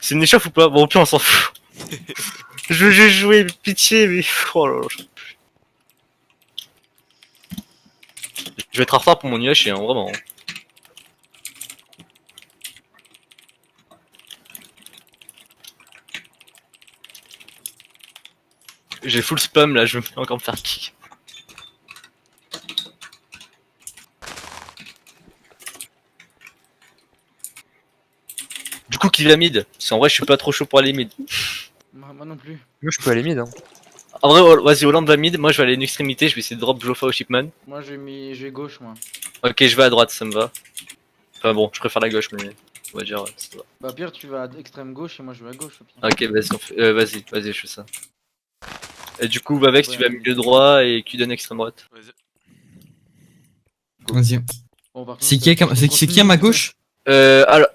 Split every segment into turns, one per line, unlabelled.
C'est une échauffe ou pas? Bon, au pire, on s'en fout. Je veux jouer, pitié, mais. Oh là là. Je vais être en retard pour mon UH, hein, vraiment. J'ai full spam là, je vais encore me faire kick. Du coup, qui va mid? Parce qu'en vrai, je suis pas trop chaud pour aller mid.
Moi non plus.
Moi je peux aller mid hein.
En vrai, vas-y, Hollande va mid. Moi, je vais aller à une extrémité. Je vais essayer de drop Jofa au Shipman.
Moi je vais gauche moi.
Ok, je vais à droite, ça me va. Enfin bon, je préfère la gauche, mais on va dire, ça va.
Bah pire tu vas à extrême gauche et moi je vais à gauche au pire.
Ok, vas-y, vas-y, je fais ça. Et du coup, Vavex, tu vas
Ouais.
milieu droit et Q donne extrême droite.
Vas-y.
Vas-y.
Bon, par contre,
C'est qui, c'est qui à ma gauche?
Alors,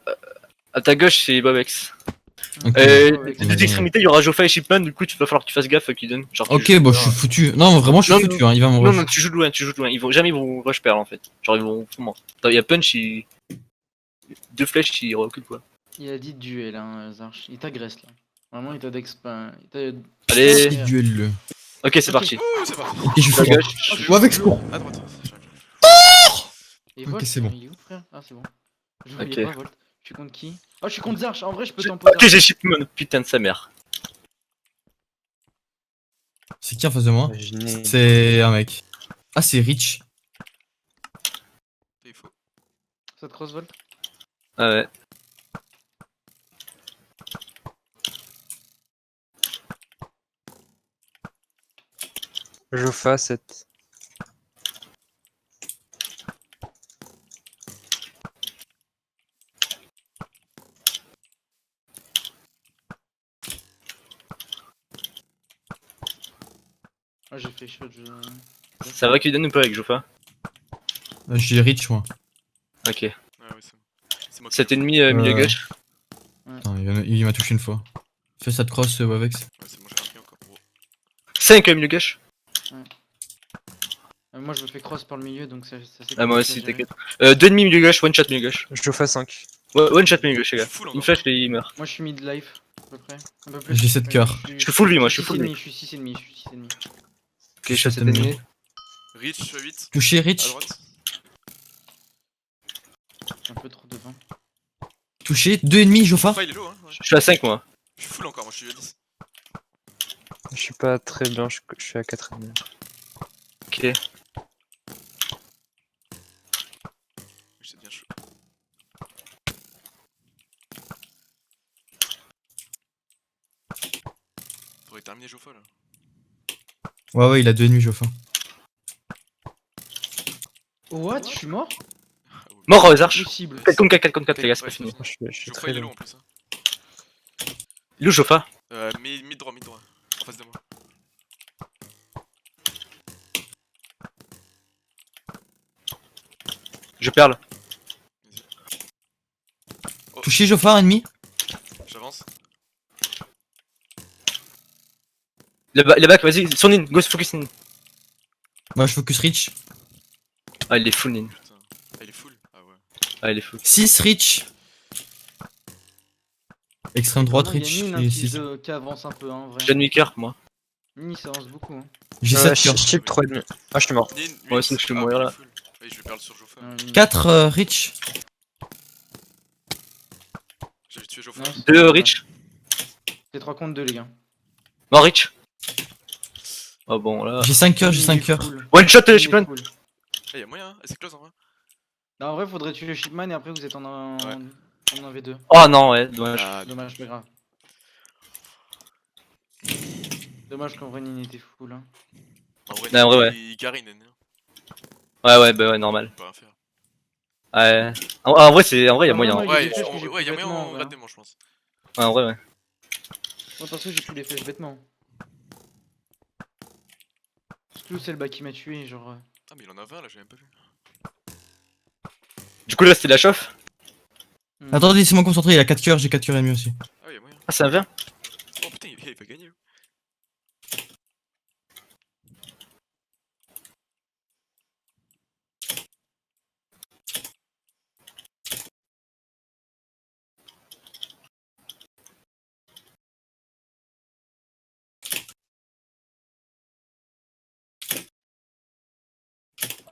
à ta gauche, c'est Vavex.
Ok.
Ouais,
Les deux extrémités, il y aura Jofa et Shipman, du coup, il va falloir que tu fasses gaffe, Q donne. Genre,
Ok, bah je suis foutu. Non, vraiment, je suis foutu, hein. Il va me
Non,
rush.
non, tu joues de loin, jamais ils vont rush perle en fait. Genre, ils vont fou mort. Il y a Punch, deux flèches, il recule quoi.
Il a dit duel hein Zarch. Il t'agresse là. Vraiment il t'a
Allez,
Petit duel le.
ok, c'est
Ok.
parti.
Ouh, c'est parti.
Ok, je suis
La
fort.
gauche.
Ouais, avec cours.
À droite.
Et
Ok,
Volt,
c'est bon.
il est où frère? Ah c'est bon. Je
Ok.
voyais pas Volt. Je suis contre qui? Oh je suis contre Zarch, en vrai je peux t'emposer.
Ok, j'ai Shipman, putain de sa mère.
C'est qui en face de moi?
Je n'ai-
C'est un mec. Ah, c'est Rich.
Il faut.
Ça te cross Volt?
Ah ouais.
Jofa 7.
Ah j'ai fait shot,
Ça va Q donne ou pas avec Jofa?
J'ai Rich, moi.
Ok.
Ah oui, c'est bon. C'est moi qui
7
l'ai fait.
ennemis milieu gauche.
Attends, il m'a touché une fois. Fais ça de cross, Wavex.
Ouais, c'est bon, j'ai repris encore. Gros.
5 milieu gauche.
Moi je me fais cross par le milieu donc ça c'est
Ah, moi
compliqué à
aussi,
gérer.
t'inquiète. 2 ennemis milieu gauche, one shot milieu gauche.
Jofa 5.
One shot milieu gauche, les gars.
Full
Une
encore.
flèche et il meurt.
Moi je suis mid life à peu près. Un peu plus.
J'ai 7 cœurs.
Je suis full vie, moi, je suis full vie.
Je suis 6 ennemis, je suis 6 ennemis.
Ok, je suis à 7 ennemis.
Rich 8.
Touché
À
Rich.
droite.
Un peu trop devant.
Touché. 2 ennemis, Jofa.
Enfin, il est low, hein. Ouais.
Je suis à 5 moi.
Je suis full encore, moi je suis à 10.
Je suis pas très bien, je suis à 4 ennemis.
Ok.
C'est bien chaud. Faudrait terminer Jofa là.
Ouais, il a 2 ennemis, Jofa.
What? Je suis mort?
Ah, ouais.
Mort au Zarch.
Impossible.
4 contre 4, 4 contre 4, les gars, c'est
Ouais,
pas fini.
Je suis
Jofa
très
il est
low.
low en plus. Hein.
Il est où Jofa?
Mid droit, mid droit. En face de moi.
Je perle.
Touché Jofa, ennemi.
J'avance.
Les bacs, vas-y, son in, go focus in.
Bah, je focus Rich.
Ah, il est full in.
Putain. Ah, il est full. Ah ouais.
Ah, il est full.
6 Rich. Extrême droite,
Vraiment,
Rich.
il y a Mine
Et
qui,
6.
qui avance un peu hein, en vrai.
J'ai demi-cœur, moi.
Mine il s'avance beaucoup hein.
J'ai 7 cœurs.
Chip 3 ennemis. Ah, je suis mort.
Nin,
Moi aussi, je vais
ah,
mourir,
il est
là.
full. Allez, je vais perdre sur Jofa.
Mine.
4 Rich.
J'avais tué Jofa.
Nice.
2 Rich.
C'est 3 contre 2 les gars.
Mort Rich. Oh bon, là.
J'ai 5 cœurs, j'ai
Mine
5
est
cœurs.
full.
One shot,
Mine est
Shipman.
full.
Ah, y'a moyen, hein. Ah, c'est close en vrai.
Non, en vrai faudrait tuer le Shipman et après vous êtes en
Ouais.
1v2.
Oh non, ouais, dommage.
Ah,
Dommage, pas grave. Dommage qu'en vrai Nine était full hein.
en vrai,
Non, en vrai, ouais.
il carry, Nen.
Ouais, bah ouais, normal.
On peut rien faire.
Ouais. En vrai, c'est, en vrai, y a
Ah,
moyen.
vraiment,
Hein.
il y a
Ouais,
des flèches que j'ai
ouais,
pris
y'a moyen
bêtement,
en
ouais.
rat démon, je pense.
Ouais, en vrai, ouais.
Moi parce que j'ai pris les flèches bêtement. Surtout celle bah, qui m'a tué, genre.
Ah, mais il en a 20 là, j'ai même pas vu.
Du coup, là, c'était de la chauffe.
Attendez, laissez-moi concentrer. Il a 4 cœurs, j'ai 4 cœurs et demi aussi.
Ah, y'a moyen.
Ah, c'est un verre.
Oh putain, il va gagner.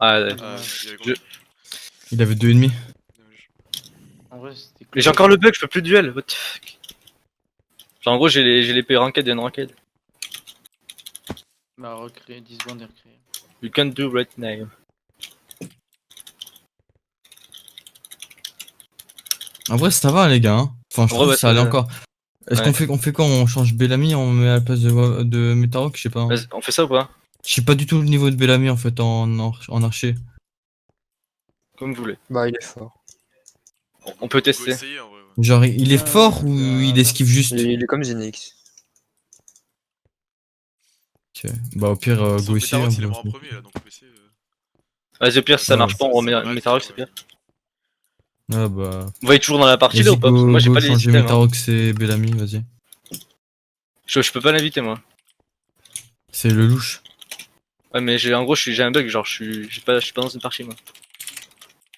Ah, ouais.
Il y avait
Je-
combien
Il avait 2,5.
Dommage.
En vrai, c'était
Mais j'ai encore le bug, je peux plus duel. What the fuck. Genre, en gros, j'ai l'épée ranked et non-ranked.
Bah, recréer 10 secondes et recréer.
You can't do right now.
En vrai, ça va, les gars. Hein. Enfin, je
En
trouve
vrai,
que ça
ouais,
allait
ça-
encore. Est-ce
Ouais.
qu'on fait quoi? On change Bellamy, on met à la place de Metarok? Je sais pas. Hein.
Vas-y, on fait ça ou pas?
Je sais pas du tout le niveau de Bellamy en fait en archer.
Comme vous voulez.
Bah, il est fort.
On peut
Faut
tester.
essayer en vrai. Ouais.
Genre, il est
Ouais,
fort ou
bah,
il esquive juste?
Il est comme Zinix.
Ok. Bah, au pire,
De toute façon,
go essayer.
Metarox,
hein,
il est
bon.
mort en premier là, donc on peut essayer.
Vas-y, au pire, si ça
Ouais,
marche pas, on remet
va
Metarox,
rester,
c'est bien.
Ouais, bah.
Vous voyez toujours dans la partie là
Vas-y,
ou pas? Parce que moi, j'ai
go
pas les
changer
items. Hein.
Metarox et Bellamy, vas-y.
Je peux pas l'inviter, moi.
C'est le louche.
Ouais, mais en gros, j'ai un bug. Genre, je suis pas dans une partie, moi.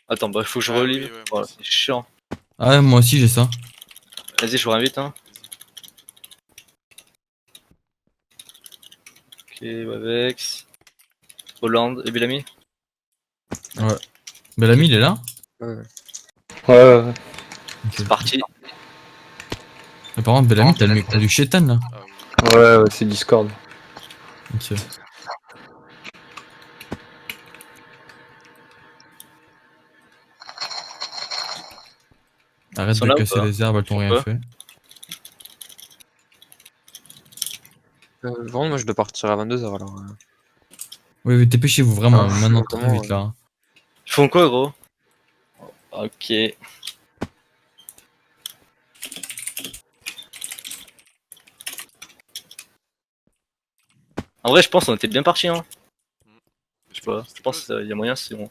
Attends, bah, faut que je
Ah oui,
relive.
ouais, moi
Voilà,
aussi.
c'est chiant.
Ah, ouais, moi aussi j'ai ça.
Vas-y, je vous réinvite, hein. Ok, Wavex. Hollande et Bellamy.
Bellamy, il est là?
Ouais.
Ok.
C'est parti.
Mais par contre, Bellamy, t'as le micro du chétan là.
Ah oui.
Ouais, c'est Discord.
Ok. Arrête
Ils sont
de
là ou
casser
pas?
les herbes, elles t'ont
Je sais
rien
pas.
fait.
Vraiment, moi je dois partir à 22h alors.
Oui, oui, dépêchez-vous vraiment,
Ah,
maintenant très
vraiment,
vite là. Hein.
Ils font quoi, gros? Ok. En vrai, je pense qu'on était bien parti, hein. Je sais pas. Je pense qu'il y a moyen, c'est bon.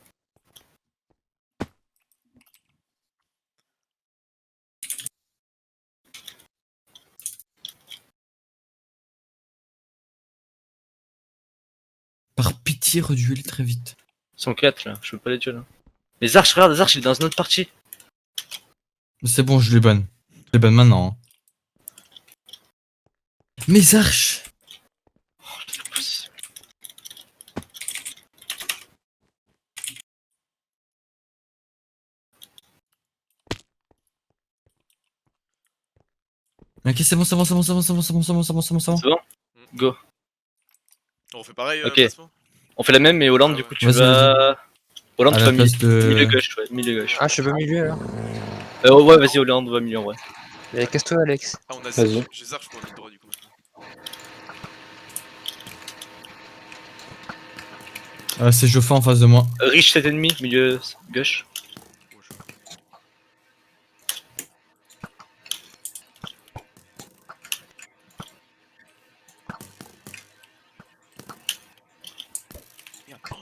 Par pitié, reduez-les très vite.
Ils sont 4 là, je peux pas les tuer là. Les arches, regarde, les arches, il est dans une autre partie.
C'est bon, je les banne. Je les banne maintenant. Hein. Mes arches! Ok, c'est bon, c'est bon, c'est bon, c'est bon, c'est bon, c'est bon, c'est bon, c'est bon, c'est bon, c'est bon.
C'est bon? Go.
On fait pareil,
Ok.
placement.
On fait la même, mais Hollande,
Ah
du
ouais.
coup, tu
Vas-y,
vas. Hollande,
À
tu
la
vas
place de-
milieu gauche, ouais, milieu gauche.
Ah, je suis pas milieu alors.
Ouais, vas-y, Hollande, va milieu en vrai.
Mais casse-toi, Alex.
Ah, on a
Vas-y.
j'ai Zarch pour mid droit du coup maintenant.
C'est Joffin en face de moi.
Rich 7 ennemis, milieu gauche.
Ouais, je vois. Merde. Oh,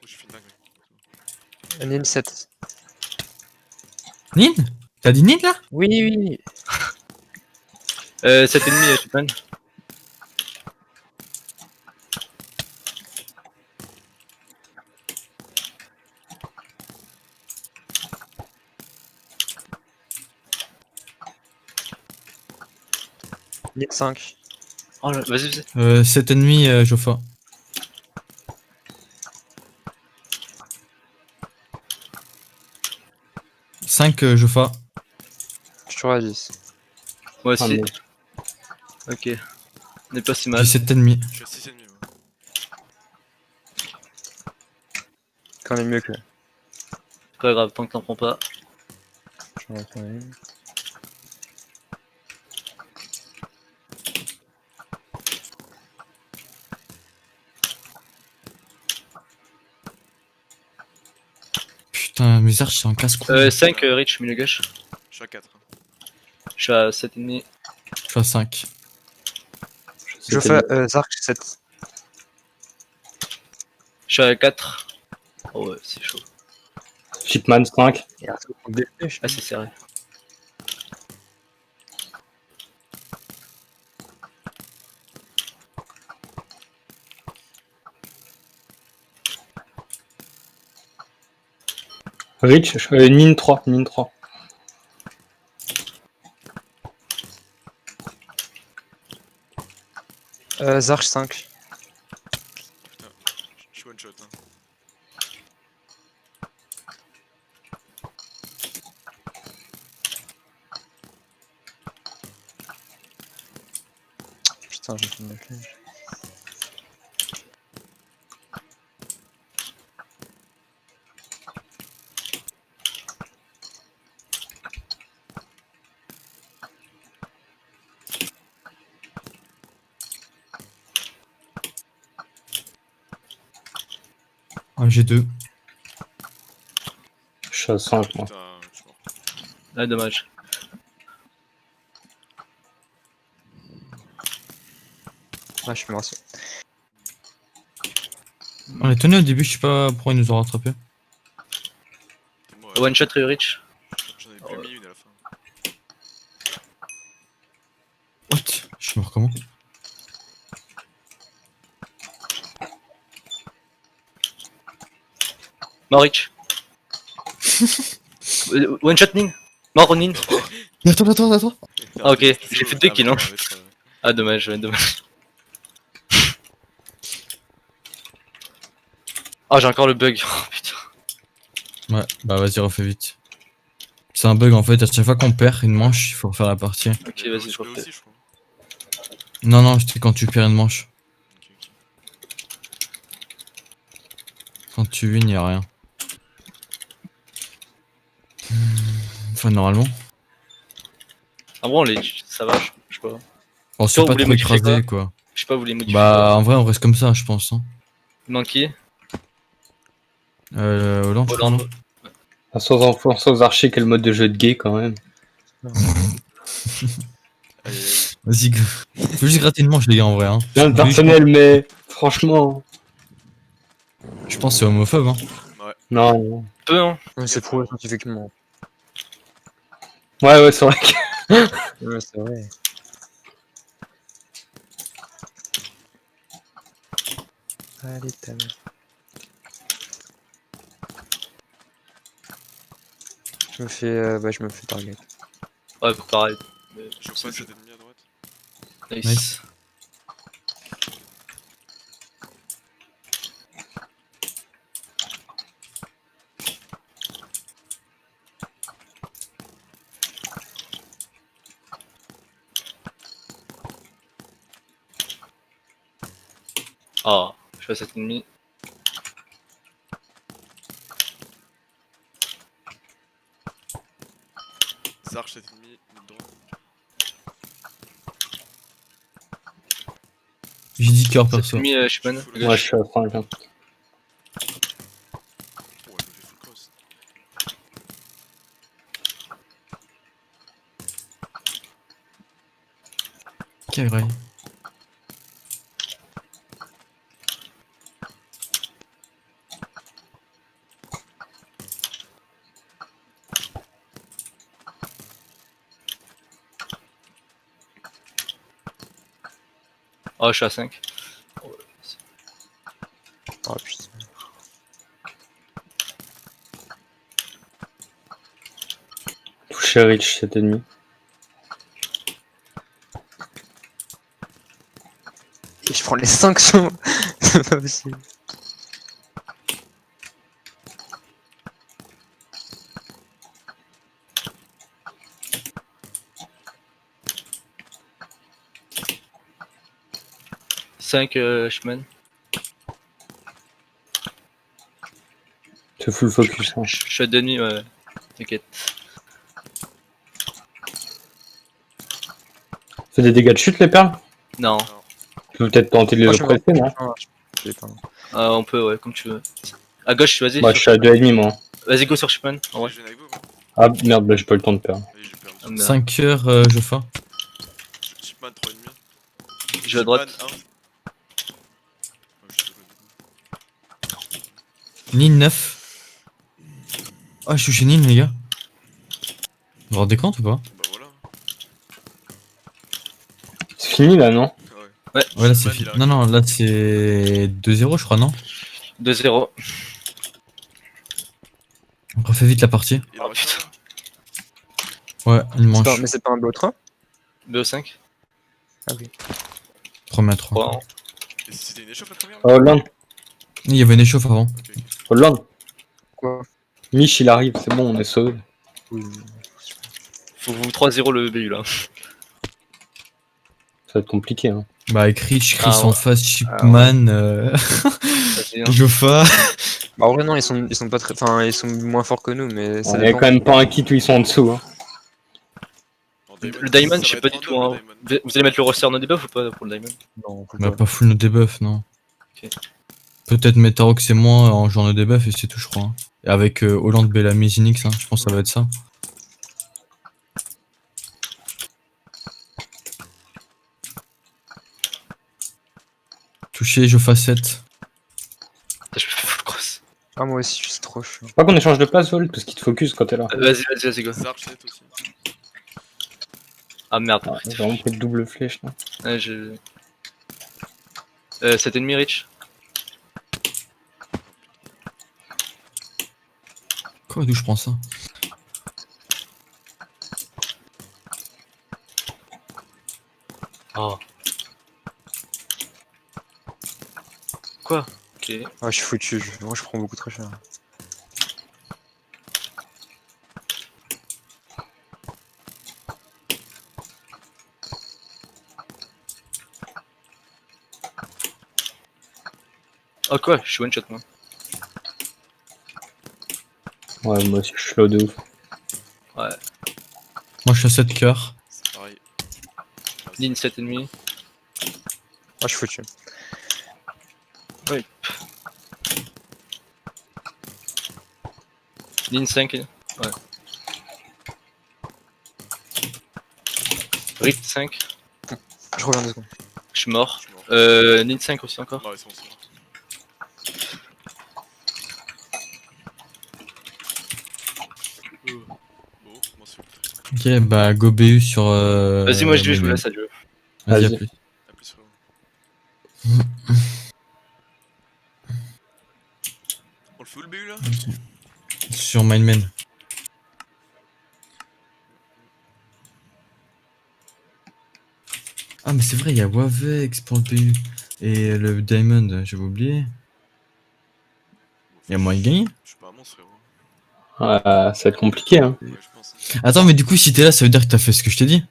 j'ai fait une dinguerie.
Nil 7.
Nin? T'as dit Nin là?
Oui, oui, oui.
7 ennemis, Shipman.
Nil 5.
Oh là, vas-y.
7 ennemis, Joffin. Cinq Joffin.
Je suis à 10.
Moi
Ah,
aussi.
mais-
Ok. On est pas si mal.
J'ai 7 ennemis.
Je suis à 6 ennemis moi.
Quand même mieux que.
Pas grave, tant que t'en prends pas.
J'en ai quand même.
Putain, mes arches, c'est en casse-cou.
5 Rich, milieu gauche.
Je suis à 4.
Je suis à 7 ennemis.
Je suis à 5.
Je fais Zark 7.
Je suis à 4. Oh ouais, c'est chaud.
Shipman 5.
Ah, c'est serré.
Rich, Nin 3. Nin 3.
Zark 5.
Putain, je suis one shot. Hein.
Putain, j'ai fait une flèche.
Ah, j'ai 2.
Je suis à 5 moi.
Putain, je suis mort.
Ah, dommage.
Ah, je suis mort aussi.
On est étonné au début, je sais pas pourquoi ils nous ont rattrapés.
Moi,
One shot Rich.
j'en avais plus mis une à la fin.
What? Je suis mort comment?
Mort Rich. One shot Nin. Mort Nin.
Attends.
Ah, ok, j'ai fait 2 kills, hein.
Ouais.
Ah, dommage, ouais, dommage. Ah, j'ai encore le bug. Oh, putain.
Ouais, bah vas-y, refais vite. C'est un bug en fait, à chaque fois qu'on perd une manche, il faut refaire la partie.
Ok,
Mais
vas-y,
eux
je refais.
aussi, je crois.
Non, c'était quand tu perds une manche.
Ok.
Quand tu wins, y'a rien. Enfin, normalement.
En vrai, on les... ça va, je sais pas.
On
Toi,
se pas
vous voulez
trop
modifier
écraser
quoi
quoi.
Je sais pas, vous voulez modifier
Bah, en vrai, on reste comme ça, je pense. Hein.
Manquer
Hollande, je crois,
Hollande.
non
Sans archer, quel mode de jeu de gay quand même.
Allez,
Vas-y, go. Faut juste gratter une manche, les gars, en vrai. Hein.
Bien de
Oui,
personnel, mais franchement.
je pense que c'est homophobe. Hein.
Non, non.
Peu, hein.
Ouais, c'est prouvé scientifiquement.
Ouais, c'est vrai que.
Ouais, c'est vrai. Allez, t'as vu. Je me fais target.
Ouais, pareil. Mais
je vois pas cet ennemi à droite.
Nice.
Nice.
Ah, je fais cet ennemi.
Zarch cet ennemi, droit.
J'ai 10 cœurs
Cet
perso.
ennemi, Shipman.
Full
Moi, je suis à 5. Hein.
Oh, elle me fait full cross.
Quel vrai.
Oh, je suis à 5.
Oh putain.
Touché Rich cet ennemi.
Et je prends les 5 sur. C'est pas possible.
Cinq Shipman.
C'est full focus. Hein.
Je suis à demi, ouais. T'inquiète.
Fait des dégâts de chute les perles.
Non.
Tu peux peut-être tenter de les
Moi, je suis
oppresser, non?
Ah, je sais pas.
On peut, ouais, comme tu veux. À gauche, vas-y.
Bah, je suis à 2,5 moi.
Vas-y, go sur Shipman. En vrai.
Je viens avec vous, moi.
Ah merde, bah j'ai pas eu le temps de perdre.
Allez, j'ai perdu.
Ah, merde.
5 cœurs, je fais.
Chipman 3,5.
Je vais à droite.
Chipman 1. Oh, je sais pas.
Nin 9. Ah, je suis chez Nin, les gars. Vous vous rendez compte ou pas?
Bah voilà.
C'est fini là, non?
Ouais.
Ouais, là c'est
Chipman,
fini. Non, là c'est 2-0, je crois, non?
2-0.
On refait vite la partie.
Il en
Oh,
reste
putain.
Ouais, une manche.
Mais c'est pas un BO3?
BO5.
Ah oui.
3 à 3.
Bon.
un. Et c'était une échauffe la première là
Oh, Hollande,
Il y avait une échauffe avant.
Ok.
Hollande.
Quoi?
Mich il arrive, c'est bon, on est sauvé.
Faut vous 3-0 le BU là.
Ça va être compliqué, hein.
Bah, avec Rich, Chris
Ah,
en
ouais.
face, Chipman,
Vas-y, hein.
Jofa.
Bah, en vrai, non, ils sont pas très. Enfin, ils sont moins forts que nous, mais ça
Il y a
dépend.
quand même pas un kit où ils sont en dessous. Hein.
En
Le Diamond,
ça
je sais
va
pas
être
du
un
tout.
double,
Hein.
le Diamond.
Vous allez mettre le roster no debuff ou pas pour le Diamond?
Non, faut
On a
pas.
pas full nos debuffs, non.
Ok.
Peut-être Metarox et moi en journée de debuff et c'est tout, je crois. Hein. Et avec Hollande, Bellamy, Zinix, hein, je pense que ça va être ça. Touché, Jofa 7.
Putain, je me fais full cross.
Ah, moi aussi, je suis trop chaud.
Faut pas qu'on échange de place, Volt, parce qu'il te focus quand t'es là.
Vas-y, go.
Zarch 7 aussi.
Ah merde.
Ah, j'ai vraiment pris de double flèche là.
Ouais, je... cet ennemi Rich.
Quoi, d'où je prends ça?
Oh. Quoi? Ok.
Ah, je suis foutu. Moi, je prends beaucoup trop cher.
Oh quoi? Je suis one shot moi.
Ouais, moi aussi je suis slow de ouf.
Ouais.
Moi, je suis à 7 cœurs.
C'est pareil.
Ligne 7 ennemis.
Ah, je suis foutu.
Ligne 5. Ouais. Rift 5.
Je reviens 2 secondes.
Je suis mort.
Je suis mort.
Ligne 5 aussi encore.
Ouais, c'est bon, c'est bon. Bon, moi c'est bon.
Ok, bah, go BU sur.
Vas-y, moi je vais, je vous
Manuel.
laisse, adieu.
Vas-y, à
Vas-y.
plus.
À plus, frérot. On le fait où le BU là?
Sur Mindman. Ah, mais c'est vrai, il y a Wavex pour le PU. Et le Diamond, j'avais oublié. Il y a moyen de gagner.
Je suis pas un monstre, frérot.
Ouais, ça va être compliqué hein.
Ouais, je pense.
Attends, mais du coup, si t'es là, ça veut dire que t'as fait ce que je t'ai dit.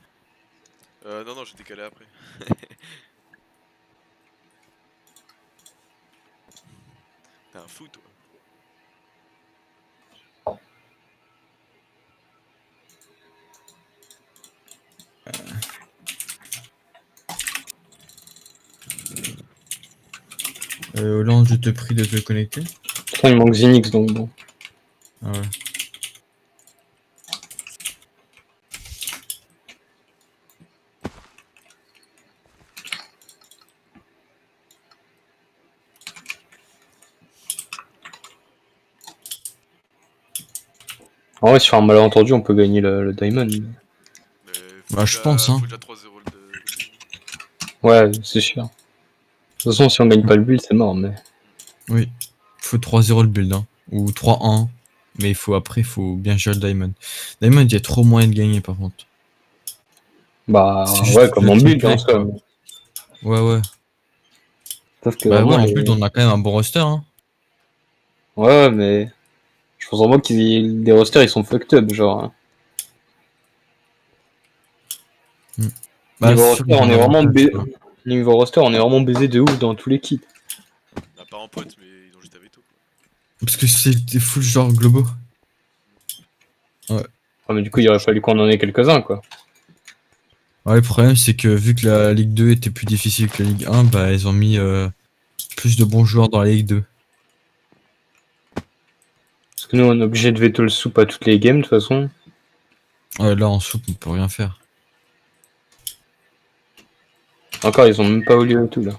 Non, j'ai décalé après. T'es un fou, toi.
Hollande, je te prie de te connecter.
Pourtant il manque Zinix donc bon.
Ah ouais.
En vrai sur un malentendu on peut gagner le Diamond.
Mais faut
Bah, je pense, hein.
Faut déjà 3-0
Ouais, c'est sûr. De toute façon si on gagne pas le build c'est mort mais.
Oui. Faut 3-0 le build, hein. Ou 3-1. Mais il faut bien gérer le Diamond. Diamond, il y a trop moyen de gagner par contre.
Bah
C'est juste
ouais comme
le
en build
teamplay,
en soi.
Ouais, ouais.
Sauf que
Bah ouais,
vraiment,
en
les-
build, on a quand même un bon roster, hein.
Ouais mais. Je pense vraiment que les rosters ils sont fucked up genre. Hein.
Bah,
Niveau
c'est sûr
roster
qu'ils ont
on est
un
vraiment
avantage, quoi.
Niveau roster on est vraiment baisé de ouf dans tous les kits.
On a pas en pote, mais ils ont juste à veto.
Parce que c'est des full genre globaux.
Ouais mais du coup il aurait fallu qu'on en ait quelques-uns quoi.
Ouais, le problème, c'est que vu que la Ligue 2 était plus difficile que la Ligue 1, bah, ils ont mis plus de bons joueurs dans la Ligue 2.
Parce que nous on est obligé de veto le soupe à toutes les games de toute façon.
Ouais, là, en soupe, on peut rien faire.
Encore ils ont même pas Olio et tout là.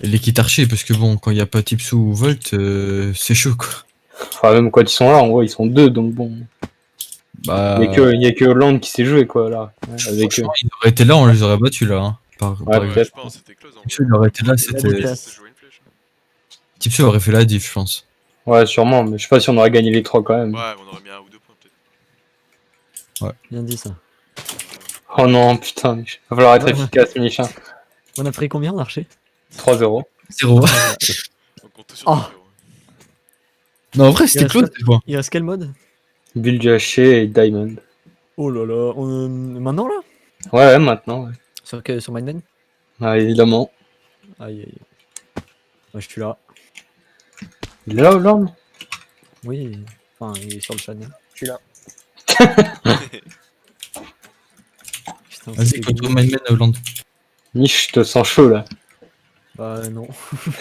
Et l'équipe archer, parce que bon, quand il n'y a pas Tipsou ou Volt, c'est chaud, quoi.
Enfin même quand ils sont là en gros ils sont deux donc bon.
Bah,
Il y a que Hollande qui s'est joué quoi là. Ouais, avec eux.
franchement, ils auraient été là, on les aurait battus, là. Hein.
Ouais,
Ouais,
peut-être.
je pense, c'était close en
Tipsou,
vrai.
il aurait été là,
Ouais,
c'était...
ça s'est joué une flèche.
Tipsou aurait fait la diff, je pense.
Ouais sûrement mais je sais pas si on aurait gagné les trois quand même.
Ouais, mais on aurait mis 1 ou 2 points peut-être.
Bien dit ça.
Oh non putain, Mich. Va falloir être
Ouais.
efficace Michin.
On a pris combien l'archer
3-0.
0.
On compte tout sur
Oh.
toi, frérot.
Non, en vrai, c'était
Il
close,
reste-
des fois.
Il reste quel mode
Build du haché et Diamond.
Oh là là, maintenant là
Ouais maintenant ouais.
Sur Mindden
Ah, évidemment.
Aïe aïe. Moi je suis là.
Il est là, Hollande?
Oui. Enfin, il est sur le channel.
Je suis là.
Putain,
Vas-y,
c'est
contre
dégueu.
Mindman Hollande.
Mich, je te sens chaud là.
Bah non.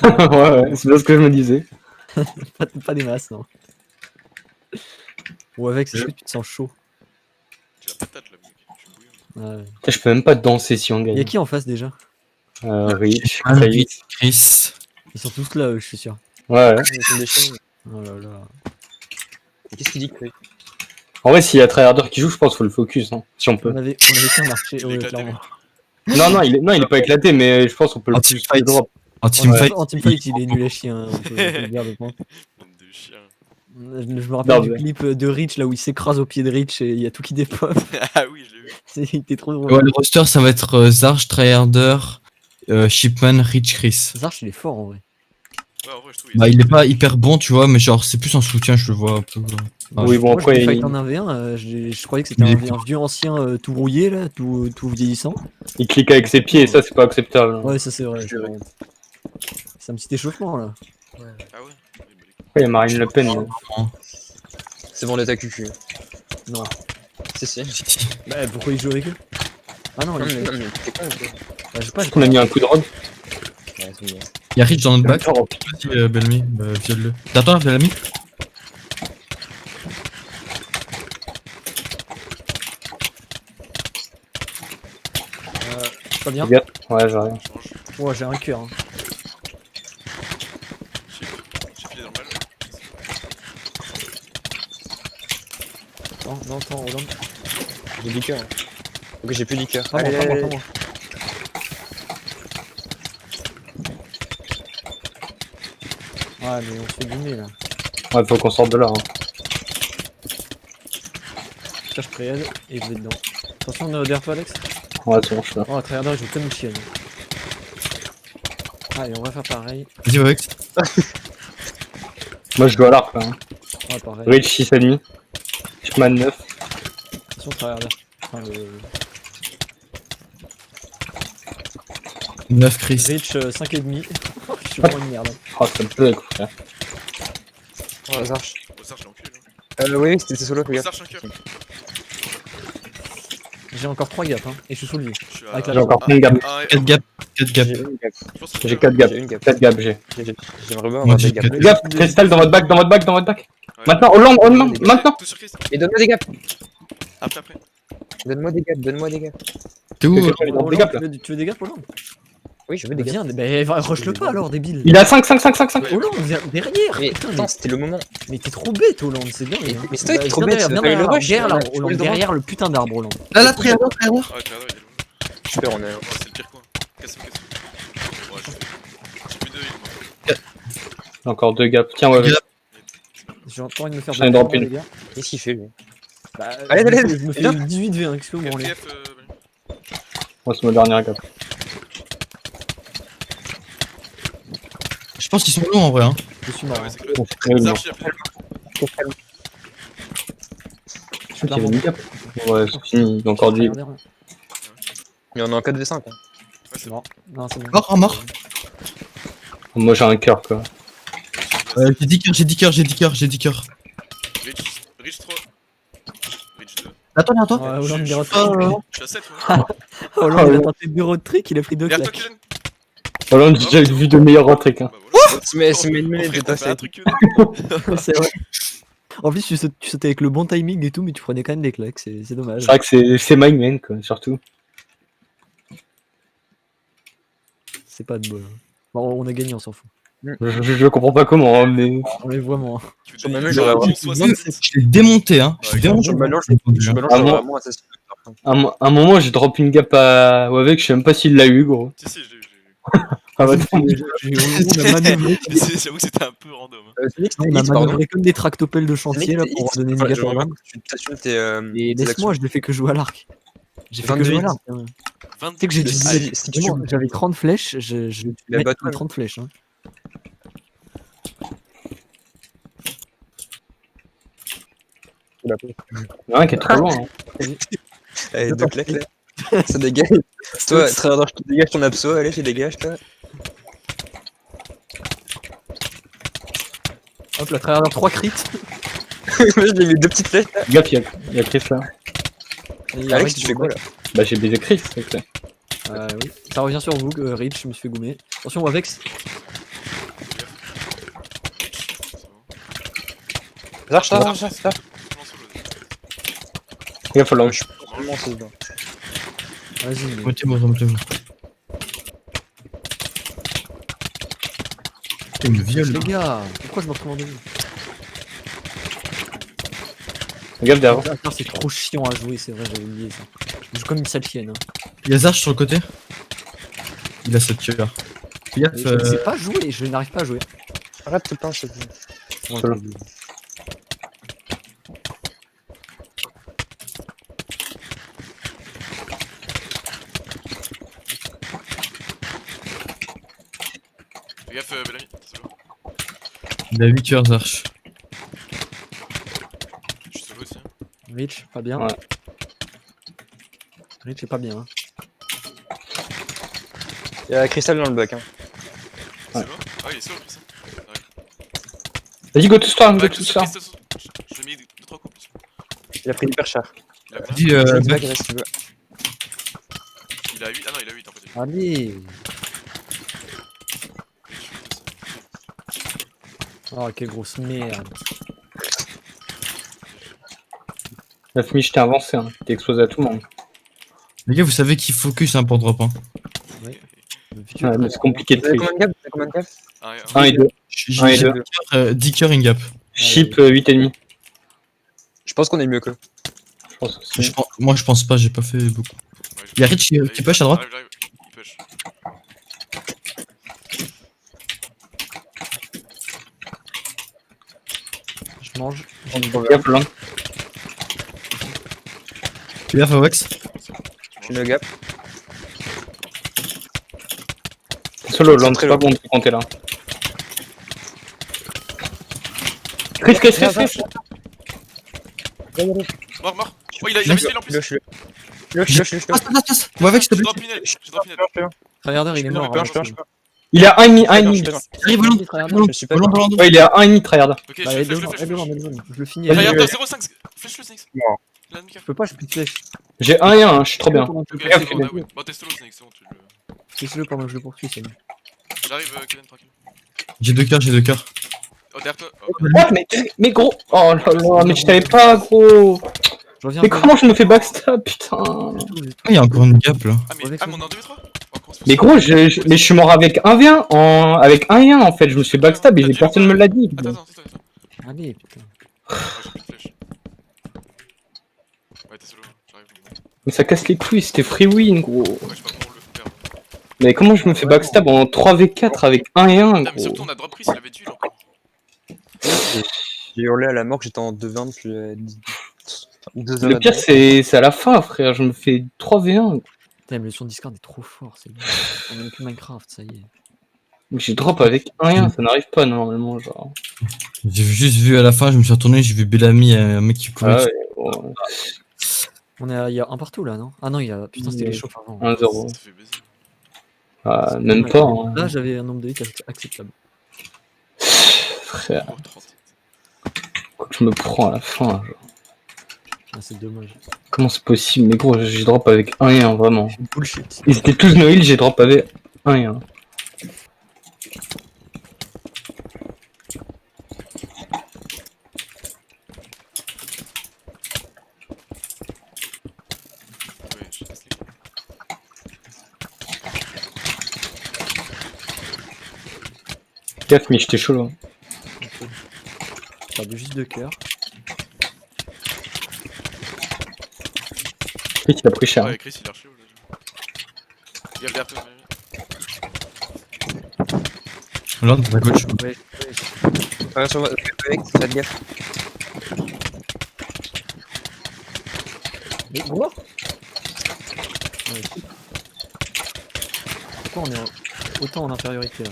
Ouais, c'est bien ce que je me disais.
Pas des masses, non. Ou avec, c'est sûr que tu te sens chaud.
J'ai la patate là, mec. Je suis bouillant.
Ouais.
Putain, je peux même pas danser si on
Y'a
gagne.
qui en face déjà?
Rich,
Chris.
Chris.
Chris.
Ils sont tous là, je suis sûr.
Ouais, ouais.
Ils sont des chiens.
Oh là là.
Et qu'est-ce qu'il dit, Chris?
En vrai, s'il y a Tryharder qui joue, je pense qu'il faut le focus, hein, si on peut.
On avait qu'un marché,
Il est
ouais,
éclaté,
clairement.
Non, il est pas éclaté, mais je pense qu'on peut le
En
plus
teamfight.
drop.
En teamfight.
En teamfight, il est nul à chier, hein, on peut le dire de point.
Bande de chiens.
Je me rappelle
Non,
du
mais-
clip de Rich là où il s'écrase au pied de Rich et il y a tout qui dépop.
Ah oui, je l'ai vu.
C'était trop drôle.
Ouais, le roster, ça va être Zarch, Tryharder, Shipman, Rich, Chris.
Zarch il est fort en vrai.
Ouais, en vrai, je trouve.
Bah, il est pas hyper bon, tu vois, mais genre, c'est plus en soutien, je le vois un peu. Ah,
Oui, bon,
Moi je
après,
l'ai fight en 1v1, je croyais que c'était
Il est
un vieux ancien tout rouillé là, tout vieillissant.
il clique avec ses pieds et ça, c'est pas acceptable.
Ouais ça c'est vrai. C'est un petit échauffement là.
Ah ouais. Oui, bah, les couilles.
Il y a Marine Le Pen.
C'est Vendetta QQ.
Non.
Si, si.
Bah pourquoi il joue avec eux? Ah non,
Non,
il
mais,
fait.
non, mais t'es con, quoi.
Bah, je sais pas,
On a mis un coup de rogue.
Ouais, c'est bon.
Y'a Rich dans notre back.
Oh,
Vas-y, Bellamy, viole-le. T'attends, Bellamy.
pas bien.
regarde. Ouais, j'arrive.
Change.
Ouais j'ai un cœur. Hein.
J'ai pied normal.
Non, attends, Roland.
J'ai du cœur. Ok, j'ai plus du cœur.
Pas moi, pas moi, pas moi. Ouais mais on se fait dîner là.
Ouais, faut qu'on sorte de là. Hein.
Là je préaide et je vais dedans. Attention on est derrière toi Alex.
Ouais, c'est bon, je suis là.
Oh Tryharder il joue comme une chienne. Allez on va faire pareil.
Vas-y, ouais.
Moi, je dois à l'arc là. Hein.
Ouais pareil.
Rich 6,5. Chipman 9.
Attention Tryharder. Enfin le...
9 Chris.
Rich 5,5. Je suis vraiment une merde.
Oh, ça me plaît, frère.
Oh, Zarch.
Oh, Sarge, j'ai enculé.
Oui, c'était solo, fais gaffe.
Sarge, un cœur.
J'ai encore 3 gaps hein, et je suis sous le lit.
Je suis
Avec
à.
la
J'ai encore plein de gaps.
4 gap. 4 gap.
J'ai une gap.
Je pense que
J'ai 4 gaps.
J'ai une gap.
4 gaps, j'ai.
J'aimerais bien
Moi,
avoir
j'ai
des gaps.
quatre.
Gap, Crystal dans votre back, dans votre back, dans votre back.
Ouais.
Maintenant, Hollande, maintenant.
Tout sur Chris.
Et donne-moi des gaps.
Après.
Donne-moi des gaps, donne-moi des gaps.
T'es où
Quelqu'un fait des gaps, là.
Tu veux des gaps Hollande?
Oui, je veux des gaps.
Viens, bah rush-le pas alors débile.
Il a 5.
Hollande, viens derrière.
Mais
Putain,
attends, c'était le moment.
mais t'es trop bête Hollande, c'est bien.
Mais-
hein.
mais c'est toi qui es trop
Viens
bête,
derrière,
t'as
viens
pas eu le
derrière,
rush,
derrière,
là,
là,
tu peux
Hollande,
le droit.
derrière le putain d'arbre Hollande.
Là, là, Tryharder.
Ah, Tryharder, il est loin.
Super, on est.
Oh, c'est le pire coin. Casse-le. Ouais, j'ai plus de heal, moi.
Encore 2 gaps. Tiens, ouais.
Gap.
J'ai encore envie de me faire
J'en ai drop
des
une.
les gars.
Qu'est-ce qu'il fait, lui?
Bah,
Allez, allez,
je me fais
viens.
18 V1, qu'est-ce que vous branlez?
FTF,
Moi, c'est mon dernier gap.
Je pense qu'ils sont longs en vrai. Hein.
Je suis
ah
mort.
ouais,
hein.
c'est clair.
Ouais, bon.
Sarge, il a plus.
Je suis
Il y avait
clairement
une gap. Ouais, c'est fini. Il y a encore du.
mort.
Mais on est en 4v5. Hein.
Ouais, c'est
Mort. Non, c'est bon.
Mort.
Moi, j'ai un cœur, quoi.
J'ai 10 cœurs, j'ai 10 cœurs.
Rich 3. Rich 2.
Attends.
Ouais, Hollande, il a
Je suis à 7, moi.
Hollande, il a tenté le bureau de trick, il a pris 2
Derrière toi,
claques.
Kylian.
Hollande, j'ai déjà vu de meilleures rentrées, hein.
Bah, voilà.
C'est mes ennemis
Frère,
de
t'as fait
passer.
un truc que
C'est vrai. En plus, tu sautais avec le bon timing et tout, mais tu prenais quand même des claques, c'est dommage.
C'est vrai que c'est my man, quoi, surtout.
C'est pas de bol. Bon, on a gagné, on s'en fout.
Je comprends pas comment, hein, mais.
On les voit moins.
Tu
Sur ma
veux
main,
des
j'aurais avoir-
67.
Je l'ai démonté, hein.
Ouais,
Je l'ai démonté.
Je me balance,
Ah,
Ah, moi-
vraiment assassin.
À un moment, j'ai drop une gap à Wavek, je sais même pas s'il l'a eu, gros.
Si, j'ai eu.
Ah, bah,
On a manœuvré,
Mais j'avoue que c'était un peu random. Hein.
Phoenix,
on a
Phoenix, pardon.
manœuvré comme des tractopelles de chantier là, pour donner une
Enfin,
gap
je
à
remarque
Hollande.
que tu t'assumes tes.
Et
tes
laisse-moi, je l'ai fait que jouer à l'arc. J'ai fait que
22
jouer à
hits.
l'arc. hein.
22.
Tu sais que j'ai
Si-
dit,
si tu-
j'avais 30 flèches, je
la
mets
bataille.
30 flèches. Hein.
il y en a un qui est trop loin. Hein.
Allez, deux claques là. Ça dégage. Toi, Tryhard, je te dégage ton abso, allez, tu dégages, toi.
Hop, la tryhard 3 crits.
Moi, j'ai mis 2 petites flèches là.
Gaffe, il y a Chris là.
Et il y a
Alex,
Rich
tu fais quoi là?
Bah j'ai baisé Chris, c'est clair.
Oui. Ça revient sur vous, Rich, je me suis fait goumer. Attention, Avex.
C'est bon.
Zarch,
Zarch,
Zarch, Zarch, Zarch.
Comment solo, vas-y.
Gaffe, là.
Vraiment, c'est bon.
Vas-y. mais-
Remettez-moi, remettez-moi. Il me viole.
Les gars, pourquoi je me recommande vous?
Gaffe derrière.
Ah, c'est trop chiant à jouer, c'est vrai, j'avais oublié ça. Je joue comme une sale chienne. Hein.
Il y a Zarch sur le côté. Il a cette tueur. Fais gaffe,
Je ne sais pas jouer, je n'arrive pas à jouer.
Arrête tout le temps, s'il te plaît.
Solo.
Fais gaffe, Bellamy, t'es solo.
il a 8 cœurs Zarch.
Je suis solo aussi. Hein.
Rich, pas bien.
Ouais.
Rich est pas bien. Hein.
Il y a Crystal dans le bac, hein.
C'est bon? Ah, il est solo, Chris.
Vas-y, go to storm, go
Ouais,
to
tout
storm.
je l'ai mis 2-3 coups.
Il a pris hyper cher.
Il a combien?
Dis,
Je vais te
back.
back, si tu veux.
Il a 8. Ah non, il a 8 en fait.
Allez. Oh, quelle grosse merde.
La famille, je t'ai avancé, hein. T'es exposé à tout le monde.
Les gars, vous savez qu'il focus hein, pour drop. Hein.
Le futur
Ouais, mais c'est compliqué de
Vous avez
tricher.
combien de gap? Vous avez combien de gap?
1 et 2.
J'ai
Un et
j'ai
deux.
10 cœurs in gap.
Ship 8 et demi.
Je pense qu'on est mieux que.
Je pense aussi.
Moi je pense pas, j'ai pas fait beaucoup. Il y a Rich qui push à droite.
J'arrive, il push.
Je mange.
Gaffe là.
Fais gaffe à Wax.
Je suis le gap.
Solo,
C'est
land,
très
c'est pas
long.
bon de compter là. Chris.
Mort, mort. Oh, il a
Nice.
mis en plus.
Je suis le. Je suis le.
Passe. Ou avec, s'il te
J'ai
plaît.
drop Pinel. J'ai drop Pinel.
Tryharder, il est mort. hein,
Je peux.
Il a 1,5. 1,5.
Arrive, volant.
Tryharder.
Je suis pas.
Ouais, il est à 1,5 tryhard.
Ok, je
Bah,
fais
aide-le,
flèche,
aide-le,
flèche.
aide-le. Je le finis.
Vas-y,
Allez,
Regarde, 0,5. Flèche le Snakes.
Non.
Il a un demi-cœur.
je peux pas, je peux plus de flèche.
J'ai 1 et 1, je suis trop bien.
Pendant que je
Ok,
le
c'est
poursuis,
bon, on a win. Bon, t'es solo, Snakes, c'est bon, tu le.
Laisse-le pendant que je le poursuis, c'est bon.
J'arrive, Kevin, tranquille.
J'ai 2 cœurs.
Oh, derrière toi. Oh,
What, mais gros. Oh là là, mais je savais pas, gros.
Je reviens.
Mais comment je me fais backstab, putain.
Ah, il y a encore une gap là.
Ah, mais
Avec
ah,
ça.
mais on est en 2v3. Oh, comment c'est
Mais
possible?
gros, mais je suis mort avec 1v1 avec 1 et 1 en fait. Je me suis fait backstab et personne me l'a dit.
Attends.
Allez, putain.
Oh, j'ai plus de flèche. Ouais, t'es solo, j'arrive.
Mais ça casse les couilles, c'était free win, gros.
Ouais, je sais pas comment le faire.
Mais comment je me fais backstab en 3v4 avec 1 et 1,
Putain, mais
gros.
surtout, on a drop Chris, il avait tué là encore.
J'ai hurlé à la mort que j'étais en 2-20 depuis 2 heures.
Le pire, c'est à la fin, frère. Je me fais 3v1.
Putain, l'émulation de Discord est trop fort, c'est bon. On a même plus Minecraft, ça y est.
J'ai drop avec 1 et 1, ça n'arrive pas normalement, genre.
J'ai juste vu à la fin, je me suis retourné, j'ai vu Bellamy, un mec qui courait.
Ah ouais, gros.
Il y a un partout là, non? Ah non, il y a. Putain, c'était les chauffes avant.
1-0.
Ça te fait baiser.
Ah, même pas, hein.
Là, j'avais un nombre de hits acceptable.
Frère,
Oh, 30.
quoi que je me prends à la fin, genre.
Ah, c'est dommage.
Comment c'est possible? Mais gros, j'ai drop avec 1 et 1, vraiment.
Bullshit.
Ils étaient tous no heal, j'ai drop avec 1 et 1.
Ouais, je casse les couilles.
Gaffe, mais j'étais chaud là.
J'ai perdu juste 2 cœurs.
Chris, il a pris cher.
Ouais, Chris, il est archi haut là. Gaffe derrière toi,
Là, à gauche.
Ouais,
Ouais, sur votre faites gaffe.
mais gros. Ouais. Pourquoi on est autant en infériorité là?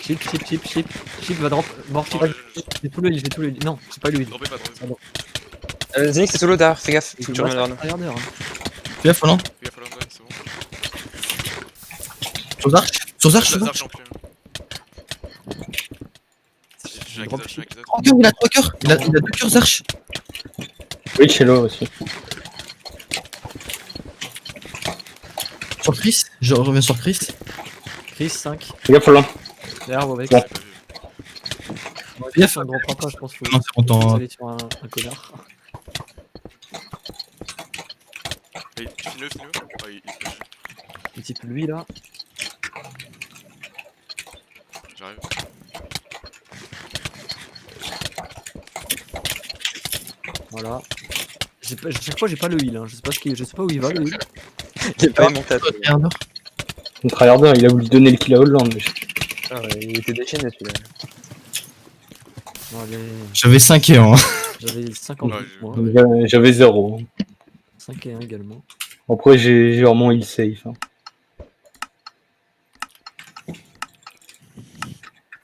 Chip va drop. Mort chip.
Ouais,
J'ai tout le heal, j'ai tout le heal. Non, c'est pas lui.
Dropez pas, dropez pas.
Zenix, c'est solo derrière, fais gaffe.
Il
Faut que
faut
tu reviennes
battre
derrière nous.
un tryharder, hein.
Fais gaffe, Hollande.
Fais gaffe à l'endroit, c'est bon.
Sur Zarch. Sur Zarch, sur
Zarch
Zarch.
en plus. J'ai un
Drop
Kizot, j'ai un Kizot.
3 cœurs, il a 3 cœurs. Il a 2 cœurs, Zarch.
Oui, Cello aussi.
Sur Chris. Je reviens sur Chris.
Chris 5.
Fais gaffe, Hollande.
Derrière Wovex.
Ouais.
Gaffe, on ne droppera pas, je pense. Faut
Non, c'est bon,
faut
t'en.
aller sur un connard.
Et finis-le, finis-le. Ouais, il flash.
Il type lui là.
J'arrive.
Voilà. Chaque fois j'ai pas le heal, hein. Je sais pas où il va le heal.
Il est pas monté à toi.
Tryharder.
Le tryharder, il a voulu donner le kill à Hollande.
Ah ouais, il était déchaîné celui-là.
Bon, allez,
J'avais 5 et 1.
j'avais 50
Ouais,
moi.
J'avais 0.
5 et 1 également.
Après, j'ai vraiment heal safe. Hein.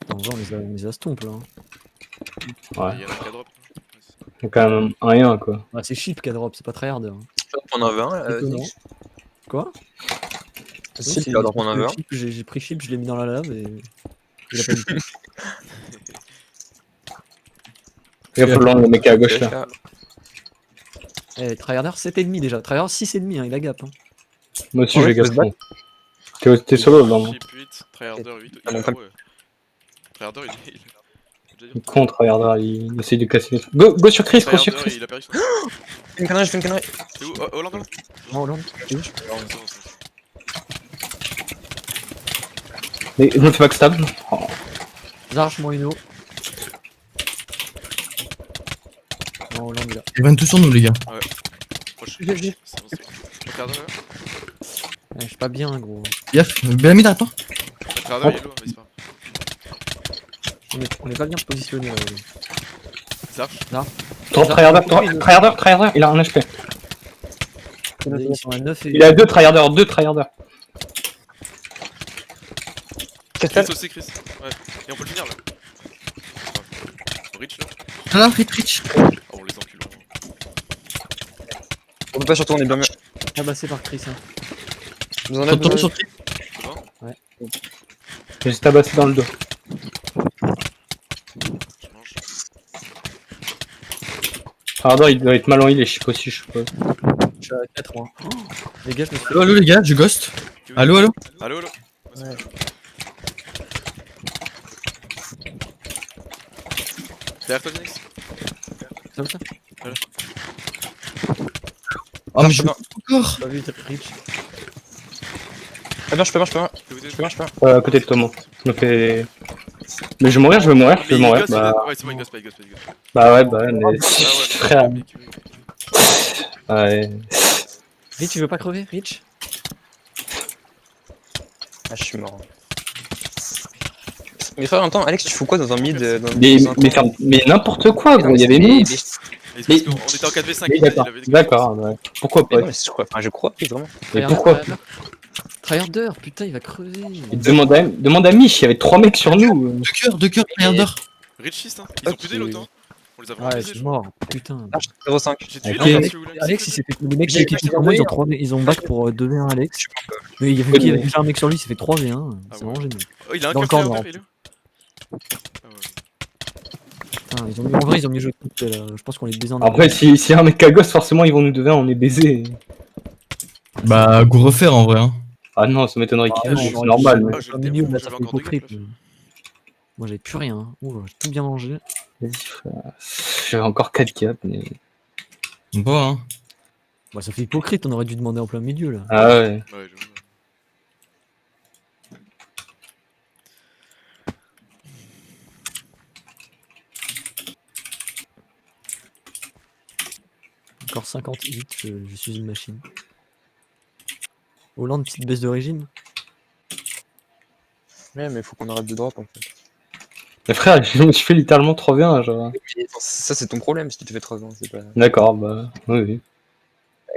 Attends, en vrai, on les a stomp là. Hein.
Ouais.
Il y en a qu'à drop.
C'est quand même un et un, quoi.
Ah, c'est cheap qu'à drop, c'est pas tryharder. Hein.
On en avait un,
Étonnant.
Zenix.
Quoi?
Si, tu vas drop en avait un.
J'ai pris chip, je l'ai mis dans la lave et. Il a pas eu.
Fais gaffe, Hollande, le mec est à gauche là.
Eh, tryharder 7,5 déjà. Tryharder 6,5, hein, il a gap. Hein.
Moi aussi,
Ouais,
j'ai gaffe.
faut se battre.
T'es solo, Hollande.
Chip 8, Tryharder 8.
Ah, non, pas-
Ouais. Tryharder, il est.
Con, tryharder, il essaye de casser les trucs. Go sur Chris, go sur
Tryharder,
Chris.
il a perdu son.
Fais une connerie, je fais une connerie.
C'est où Hollande, Hollande.
Non, Hollande.
C'est bon, c'est bon.
Mais je me fais backstab. Oh.
Zarch, Moino. Non, Hollande il a.
Ils viennent tous sur nous, les gars.
Proche.
J'ai- j'ai-
C'est bon, c'est bon. Tryharder, là.
Ouais, je suis pas bien, gros.
Gaffe. Bellamy derrière toi.
Tryharder, il est low, mais c'est pas.
On est pas bien positionné là.
Zarch.
Drop tryharder, il a un HP.
Ils sont à 9 et.
Il a 2 tryharder.
Castel.
Chris aussi, Chris. Ouais. Et on peut le finir là. Rich là.
Ah là, Rich.
Oh, on les encule.
On peut pas surtout, on est bien mieux.
Tabassé par Chris. Hein.
Nous en a
Retourne
besoin.
sur Chris.
C'est bon.
J'ai tabassé dans le dos.
Je mange.
Tryharder, il doit être mal en heal et chip aussi, je suppose.
Je suis à 4 moi. Oh, les gars, je me suis.
Allo, les gars, je ghost. Allo, allo.
Allo, allo.
Ouais.
Derrière toi, Zenix.
Comme ça.
Oh, mais je
Non,
encore.
Pas vu Rich.
Pas bien, je peux bien, je peux bien.
Je peux vous aider.
Je peux bien, je peux bien.
À côté de toi, moi. Je me fais. Mais je vais mourir, je vais mourir.
Mais il gosse,
Bah,
ouais, c'est bon, il gosse pas, il gosse pas, il gosse pas.
bah ouais, bah ouais, mais.
Ah ouais,
Frère.
mais-
Ouais.
Rich, tu veux pas crever, Rich?
Ah, je suis mort. Mais frère, en même temps, Alex, tu fous quoi dans un mid dans
Mais n'importe quoi, gros, il y avait
mis.
mid.
Mais parce qu'on était en 4v5.
Oui, d'accord, d'accord, ouais. Pourquoi pas?
Je crois, enfin, je crois, oui, vraiment.
Mais pourquoi?
Tryharder, putain, il va crever.
Demande à Mich, il y avait 3 mecs sur nous.
2 cœurs, Tryharder.
Richiste, hein. Ils ont plus des l'autre, hein. On les a vraiment
Ouais,
baisés,
c'est
je
mort. Putain.
Ah, 0,5.
J'ai tué
Ok.
les
Alex,
gars,
Alex, il s'est fait. Les mecs
J'ai
qui étaient
fait
sur moi,
tomber.
ils ont back pour 2v1 Alex. Mais il y avait déjà un mec sur lui, il s'est fait 3v1.
Ah
C'est
ouais.
vraiment génial.
Oh, il a un
Dans le
cœur
corner,
Tryharder, il est où Ah ouais.
Putain, en vrai, ils ont mieux joué que nous, là. Je pense qu'on les baisait en
Après, si y a un mec à gauche, forcément, ils vont nous devenir, on est baisés.
Bah, go refaire en vrai. Hein.
Ah non, ça m'étonnerait qu'il
non,
c'est
non,
normal.
Ah,
Mais...
j'ai
Au
le
milieu,
démon,
là, ça
j'avais
fait
encore deux
hypocrite.
gars,
Moi, j'avais plus rien. Hein. Ouh, j'ai tout bien mangé.
Vas-y, frère. J'avais encore 4 caps, mais.
Bon, hein.
Bah, ça fait hypocrite, on aurait dû demander en plein milieu, là.
Ah ouais.
Ouais, j'avoue.
Encore 50 hits, je suis une machine. Hollande, petite baisse de régime.
Ouais, mais faut qu'on arrête de drop en fait.
Mais frère, je fais littéralement 3v1, genre.
Ça, c'est ton problème si tu te fais 3 ans, c'est pas.
D'accord, bah. Oui, oui.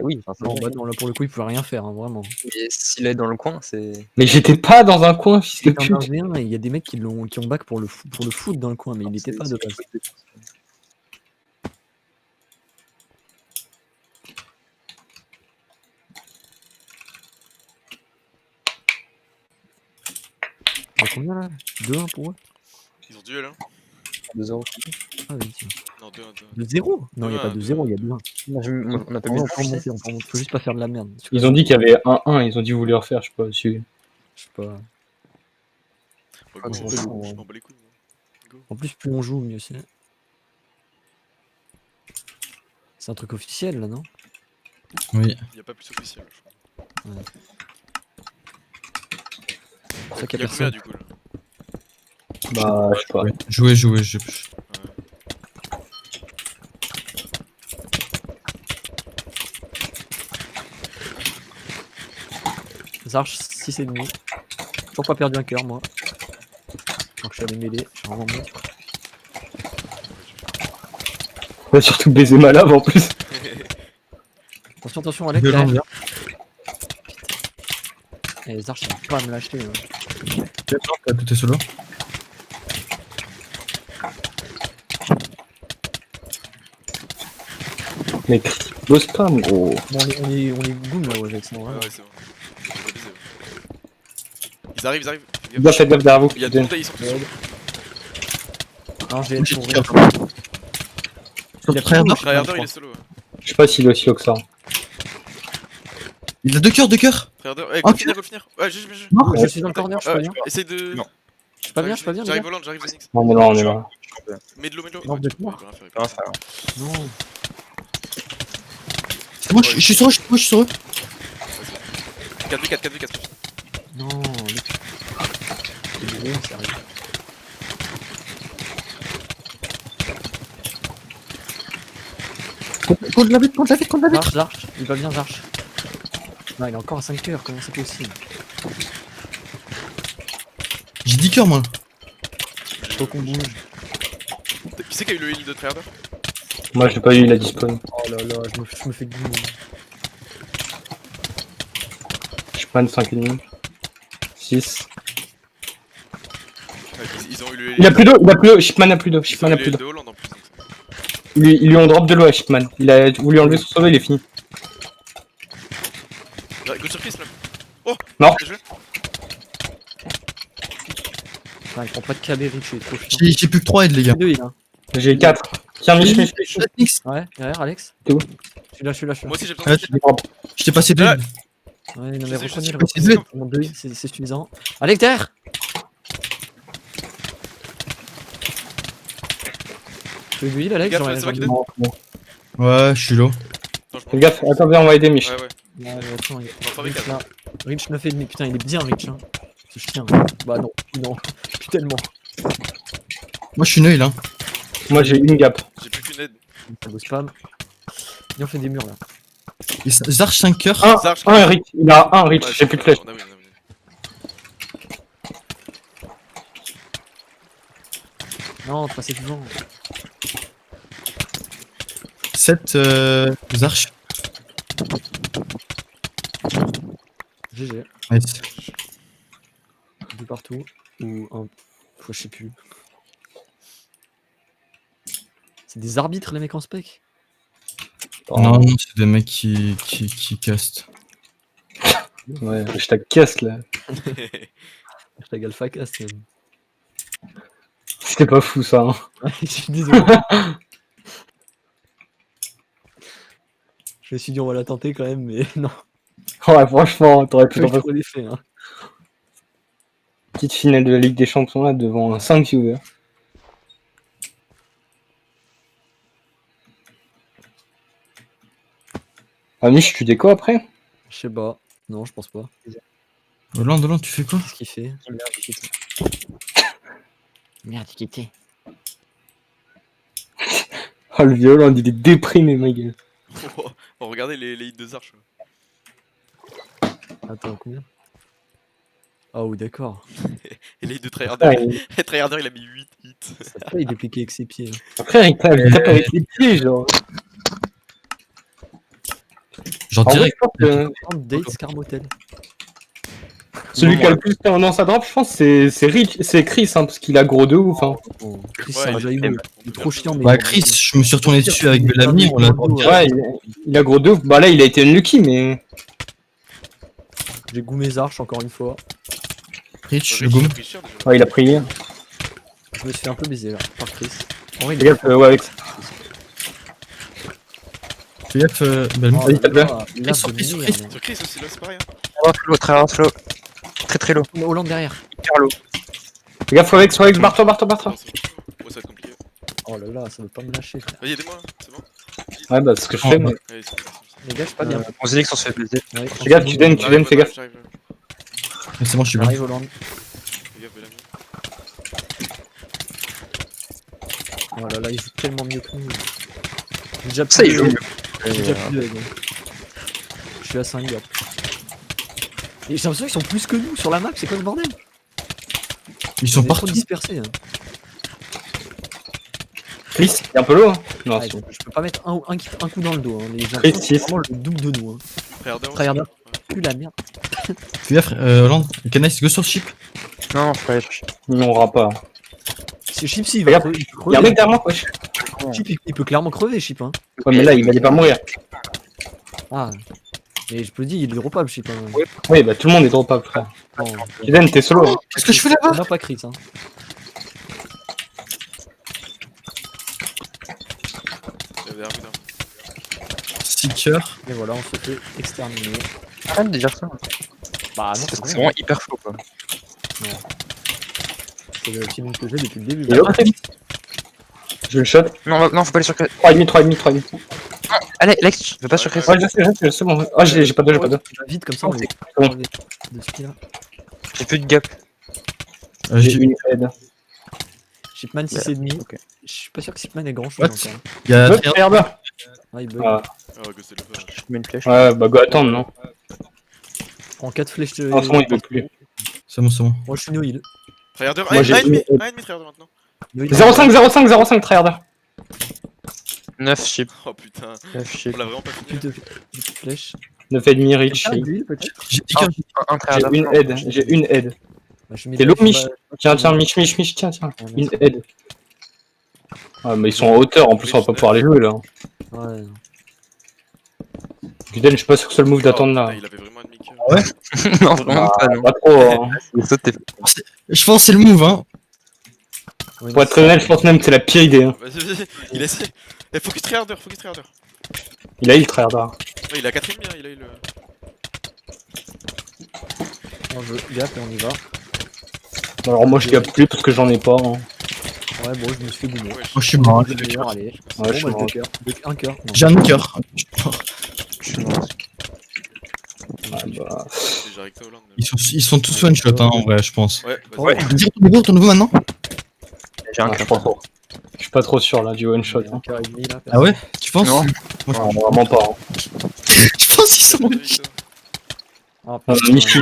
Oui,
Non,
forcément.
bah non, là pour le coup, il pouvait rien faire, hein, vraiment.
Mais s'il est dans le coin, c'est.
Mais j'étais pas dans un coin, fils de
C'est un
pute.
1v1 et il y a des mecs qui ont back pour le foot dans le coin, mais il était pas de base. Il y a combien là 2-1 pour eux?
Ils ont duel, hein.
2-0.
Ah oui, tiens.
Non, 2-1, 2-1.
2-0? Non, il n'y a pas
2-1,
2-0, il y a 2-1.
On a pas
On
mis
peut
de
remonter,
remonter.
on peut remonter. Faut juste pas faire de la merde.
Ils ont dit qu'il y avait 1-1, ils ont dit voulu refaire, je sais pas. Si...
Je sais pas.
Ouais,
Ah,
go,
je m'en
je
fous,
m'en bats les couilles. Moi.
En plus, plus on joue, mieux c'est. C'est un truc officiel là, non?
Oui.
Il y a pas plus officiel, je crois.
C'est ça qu'il
Il
y
y
a
a combien
personne.
du coup là?
Bah, je sais pas.
Ouais. Jouer, jouer, je...
Zarch 6,5. Toujours pas perdu un cœur, moi. Alors que je suis allé mêler, je suis vraiment bon.
On va surtout baiser ma lave en plus.
Attention, attention, Alex.
Violent,
derrière.
bien.
Eh, Zarch, il peut pas me lâcher. Hein.
Tout est solo.
Mec, le spam, gros.
Bon, on est goon là, ouais, avec ça.
Ouais,
Vraiment.
ouais, c'est bon. On va baiser, ouais. Ils arrivent, ils arrivent.
Faites gaffe derrière vous,
Il y a
putain.
tout le monde, ils sont tous.
Ouais. Non, j'ai
J'ai
pour
tiré.
rien.
Sur
Il a
Tryharder,
plus de
Tryharder, il est solo. Ouais.
Je sais pas s'il est aussi haut que ça.
il a 2 cœurs, 2 cœurs.
Tryharder, eh,
Ok.
go finir. Ouais, juste.
Non,
Je suis dans le corner, je suis pas bien.
Essaye de.
Non.
Je suis pas bien, je suis pas bien. les
J'arrive
gars.
au land, j'arrive Zenix.
On est là, on est là.
Mets de l'eau, mets de l'eau.
Non,
Ouais,
vous
tu
êtes
peux
mort.
rien faire.
Non, ça va.
Non.
c'est moi, je suis sur eux, je suis sur eux.
4v4, 4v4.
Non, c'est bon, sérieux.
Contre la vitre, contre la vitre, contre la vitre.
Zarch, il va bien, Zarch. Non, il est encore à 5 cœurs, comment c'est possible?
J'ai 10 cœurs, moi.
Faut qu'on bouge.
Qui c'est qui a eu le heal de Tryharder?
Moi, je l'ai pas eu, il a disparu.
Oh là là, je me fais goumer.
Je prends 5,5. 6.
Ils ont eu le heal.
Il a plus d'eau, il a plus d'eau. Shipman a plus d'eau.
Ils ont
Shipman
eu
a
le
plus
heal
d'eau.
de Hollande en plus. Donc ça.
Ils lui ont drop de l'eau à Shipman. Il a voulu enlever son sauvé, il est fini.
Go sur Chris là. Oh!
Non.
Bien joué.
Putain, il prend pas de KB, Rich, il est trop chiant.
J'ai plus que 3 aides, les gars.
Deux, il a.
J'ai 4. Tiens, Mich.
Ouais, derrière, Alex.
T'es où?
Je suis là.
Moi aussi j'ai besoin
Ouais,
de.
je t'ai passé 2.
Ouais.
Ouais, non,
Je
mais
sais,
reprenez,
je sais.
reprenez. Mon deux, c'est suffisant. Alex, derrière! Tu veux heal, Alex?
Gaffe,
J'aurais-
c'est moi qui
j'aurais-
donne.
Ouais, je suis low.
Fais gaffe, attends, viens, on va aider Mich.
Ouais, ouais.
Ouais, ouais, attends, il-
Non, 3v4.
Rich là. Rich 9,5. Putain, il est bien, Rich. Hein. Ce chien. Bah non, non. Plus tellement.
Moi, je suis nul, hein.
Moi, j'ai une gap.
J'ai plus qu'une aide.
Ça go spam. Viens, on fait des murs là.
Zarch 5 cœurs.
Zarch,
Un Rich, il a un Rich,
Ouais,
j'ai plus de flèche.
on a win, on a win.
Non, passez devant.
7 Zarch.
GG.
Nice.
Deux partout. Ou un. Je sais plus. C'est des arbitres, les mecs en spec.
Non, non, c'est des mecs qui castent.
Ouais, je t'a casse là.
Hashtag alpha cast. même.
C'était pas fou ça. Hein.
Ouais, je suis désolé. Je me suis dit, on va la tenter quand même, mais non.
Ouais, franchement, t'aurais pu
Pas
t'en
eu
passer.
trop d'effet. Hein.
Petite finale de la Ligue des Champions là devant 5 viewers. Ah, Mich, tu déco après?
Je sais pas. Non, je pense pas.
Hollande, tu fais quoi?
Qu'est-ce qu'il fait? Merde, il quitté.
Oh, le violent, il est déprimé, ma gueule.
Oh, regardez les hits de Zarch.
Attends, combien? Ah oui, d'accord.
Et les hits de
Ah,
Tryharder. Tryharder il a mis 8 hits.
Ça peut, il est piqué avec ses pieds. Hein.
Après, il tape avec les pieds, genre.
Genre
En vrai,
direct.
je pense que
Date Scarmotel.
celui qui a le plus fait dans sa drop, je pense, c'est Chris, hein, parce qu'il a gros de ouf. Hein.
Oh, Chris,
Ouais,
ça va
il-
jaillir.
il-
Il est trop chiant, mais.
Bah, Chris, je me suis retourné dessus avec Bellamy, on l'a
Ouais.
Ouais, il a gros de ouf. Bah là, il a été unlucky, mais.
J'ai goût mes arches encore une fois.
Rich, le goût.
Ouais, il a pris.
Je me suis fait un peu baiser là par Chris. En vrai, il
Fais gaffe, ouais, avec ça.
Fais gaffe, Bellamy.
Oh,
Vas-y, t'as bien.
il a
Sur Chris, sur
de
Chris.
merde.
Sur Chris aussi, là, c'est pareil. Hein.
Low, très hard flow. Très low.
Hollande derrière.
Carlo.
Fais gaffe, avec, barre-toi.
Oh, ça va être compliqué.
Oh là là, ça veut pas me lâcher, frère.
Vas-y, aidez-moi, c'est bon.
Ouais, bah, c'est ce que je fais, moi.
Allez, c'est bon.
Les gars, je suis pas bien.
On se dit qu'on se fait baiser.
Ouais,
Fais gaffe, tu donnes, fais gaffe.
J'arrive.
C'est bon, je suis bien.
J'arrive Hollande.
Fais gaffe, Bellamy.
Oh là là, il joue tellement mieux que nous. J'ai déjà
Ça, il
plus
joue
de-
mieux.
j'ai déjà plus de aides, hein. Je suis à 5 gars. Et j'ai l'impression qu'ils sont plus que nous sur la map, c'est quoi ce bordel?
Ils sont
On est trop
partout.
dispersés. Hein.
Chris, il est un peu lourd. Hein. Non,
Ah,
c'est bon.
je peux pas mettre un coup dans le dos. Hein. Les gens
Chris,
c'est
six.
vraiment le double de nous. Hein.
Tryharder.
Plus la merde.
Fais gaffe, Hollande. Can I go sur ship?
Non, faut pas aller chercher.
Il mourra pas.
C'est Chip, si, il
Regarde,
peut
Il y a un
crever.
mec derrière moi, wesh.
Chip, il peut clairement crever, Chip. Hein.
Ouais, mais là, il allait pas mourir.
Ah. Mais je peux dire, il est dropable, Chip. Hein.
Oui, bah tout le monde est dropable, frère.
Non,
Kiden, t'es solo. Hein.
Qu'est-ce que je fais là-bas?
non, pas Chris. Hein.
Derrière vous, là.
Seeker.
Et voilà, on se fait exterminer.
Arrête de dire ça.
Bah non,
Parce que c'est
c'est
vraiment hyper flow quoi.
le feeling que j'ai depuis le début.
Il est là, Chris. Je le shot.
Non, faut pas aller sur.
3,5.
Allez, Lex, tu veux pas sur Chris?
Ouais, je sais, bon. Ah, j'ai pas de.
Vite comme ça, on est
bon.
de ce qu'il a.
J'ai plus de gap.
J'ai une aide.
Shipman 6,5.
Ok.
Je suis pas sûr que Shipman ait grand chose
What?
encore.
Il y a
Hop, Tryharder.
Ah, il bug.
Ah,
Ah, go, c'est le feu.
Je mets une flèche.
ouais, bah go attendre, non.
En 4 flèches.
En ce moment, il veut plus.
C'est bon, c'est bon.
Moi, je suis no heal.
Tryharder,
Moi, j'ai
1,5
une-
Tryharder maintenant.
No heal.
0,5 Tryharder.
9 chip.
Oh putain,
9 chip.
on l'a vraiment pas fini.
Plus de flèches.
9,5 Rich.
Ah, du heal, peut-être.
J'ai Seeker.
Un
J'ai une aide.
Bah, je mets
T'es
la-
low, Mich.
bah,
Tiens, Mich, tiens.
ouais,
Une aide. Ah, mais ils sont en hauteur, en plus, on va pas pouvoir les jouer là.
Ouais.
Kiden, je suis pas sûr que c'est le move d'attendre
Oh,
là.
putain, il avait vraiment un demi-cœur.
Non, vraiment pas, non.
Pas trop, hein.
Il saute tes.
Je pense que c'est le move, hein.
Ouais,
Pour être très honnête, je pense même que c'est la pire idée. Hein.
Vas-y, il essaie. Eh, focus Tryharder.
Il a eu le Tryharder.
Ouais, il a 4,5, hein, il a eu le.
on veut gap et on y va.
Alors moi je l'ai appelé parce que j'en ai pas. Hein.
Ouais, bon, je me suis fait goumer.
Ouais,
Moi, je suis mort. hein.
Le meilleur, allez.
Ouais, je suis
Bon, bah,
mort.
2 cœurs. Un cœur. non.
J'ai un cœur.
Je suis mort.
Ouais, bah...
c'est déjà avec ta Hollande.
Ils sont tous one shot, hein, en vrai, je pense.
Ouais, vas-y.
Ouais.
Dire ton nouveau maintenant?
J'ai un
je suis
cœur.
pas trop. Je suis pas trop sûr là du one shot.
Un
Hein.
cœur et demi là.
Ah ouais? Tu penses?
Non.
Non, vraiment pas. Hein.
Je pense qu'ils sont.
Ah,
Non,
putain,
Mich,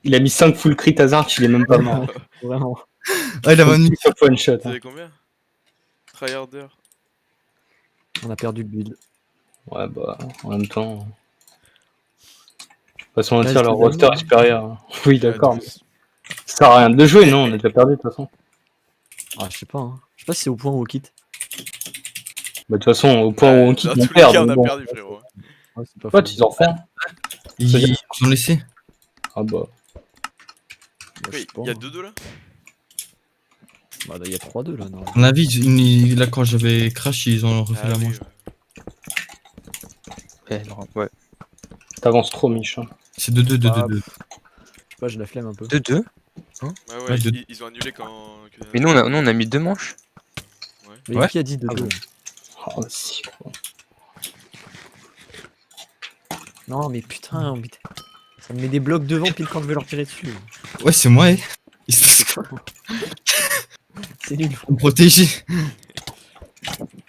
il a mis 5 full crit hasard, il est même pas mort.
Vraiment.
Ah, il avait un
Sauf one shot.
Vous
Hein.
avez combien Tryharder.
On a perdu le build.
Ouais, bah en même temps. De toute façon, on
Ouais,
tire
je
leur
te donne,
roster
hein.
supérieur. Hein. Oui, d'accord.
Ouais,
Mais... Ça sert à rien de jouer, non, on a déjà perdu de toute façon.
Ah, je sais pas. Hein. Je sais pas si c'est au point où on quitte.
Bah, de toute façon, au point où on quitte,
Dans
on
tous les
perd.
cas, on
donc
a
bon.
perdu, frérot.
Ouais, c'est pas
Pote,
faux.
ils en refont.
Ils ont laissé.
Ah bah.
Bah, je
Oui,
sais pas,
il y a
hein.
2-2 là
Bah, il y a 3-2 là. Non.
À mon avis, là, quand j'avais crash, ils ont refait la
oui,
manche.
Ouais.
T'avances trop, Mich. Hein.
C'est 2-2, 2-2,
Ah,
2.
Je sais pas, j'ai la flemme un peu.
2-2.
Ouais, ouais,
Ouais,
ils ont annulé quand.
Mais nous on a mis 2 manches.
Mais
Ouais.
qui a dit 2-2
Ah bon.
Oh, si.
Non, mais putain, ça me met des blocs devant pile quand je vais leur tirer dessus.
Ouais, c'est moi, eh. Ils
C'est nul.
sont protégés.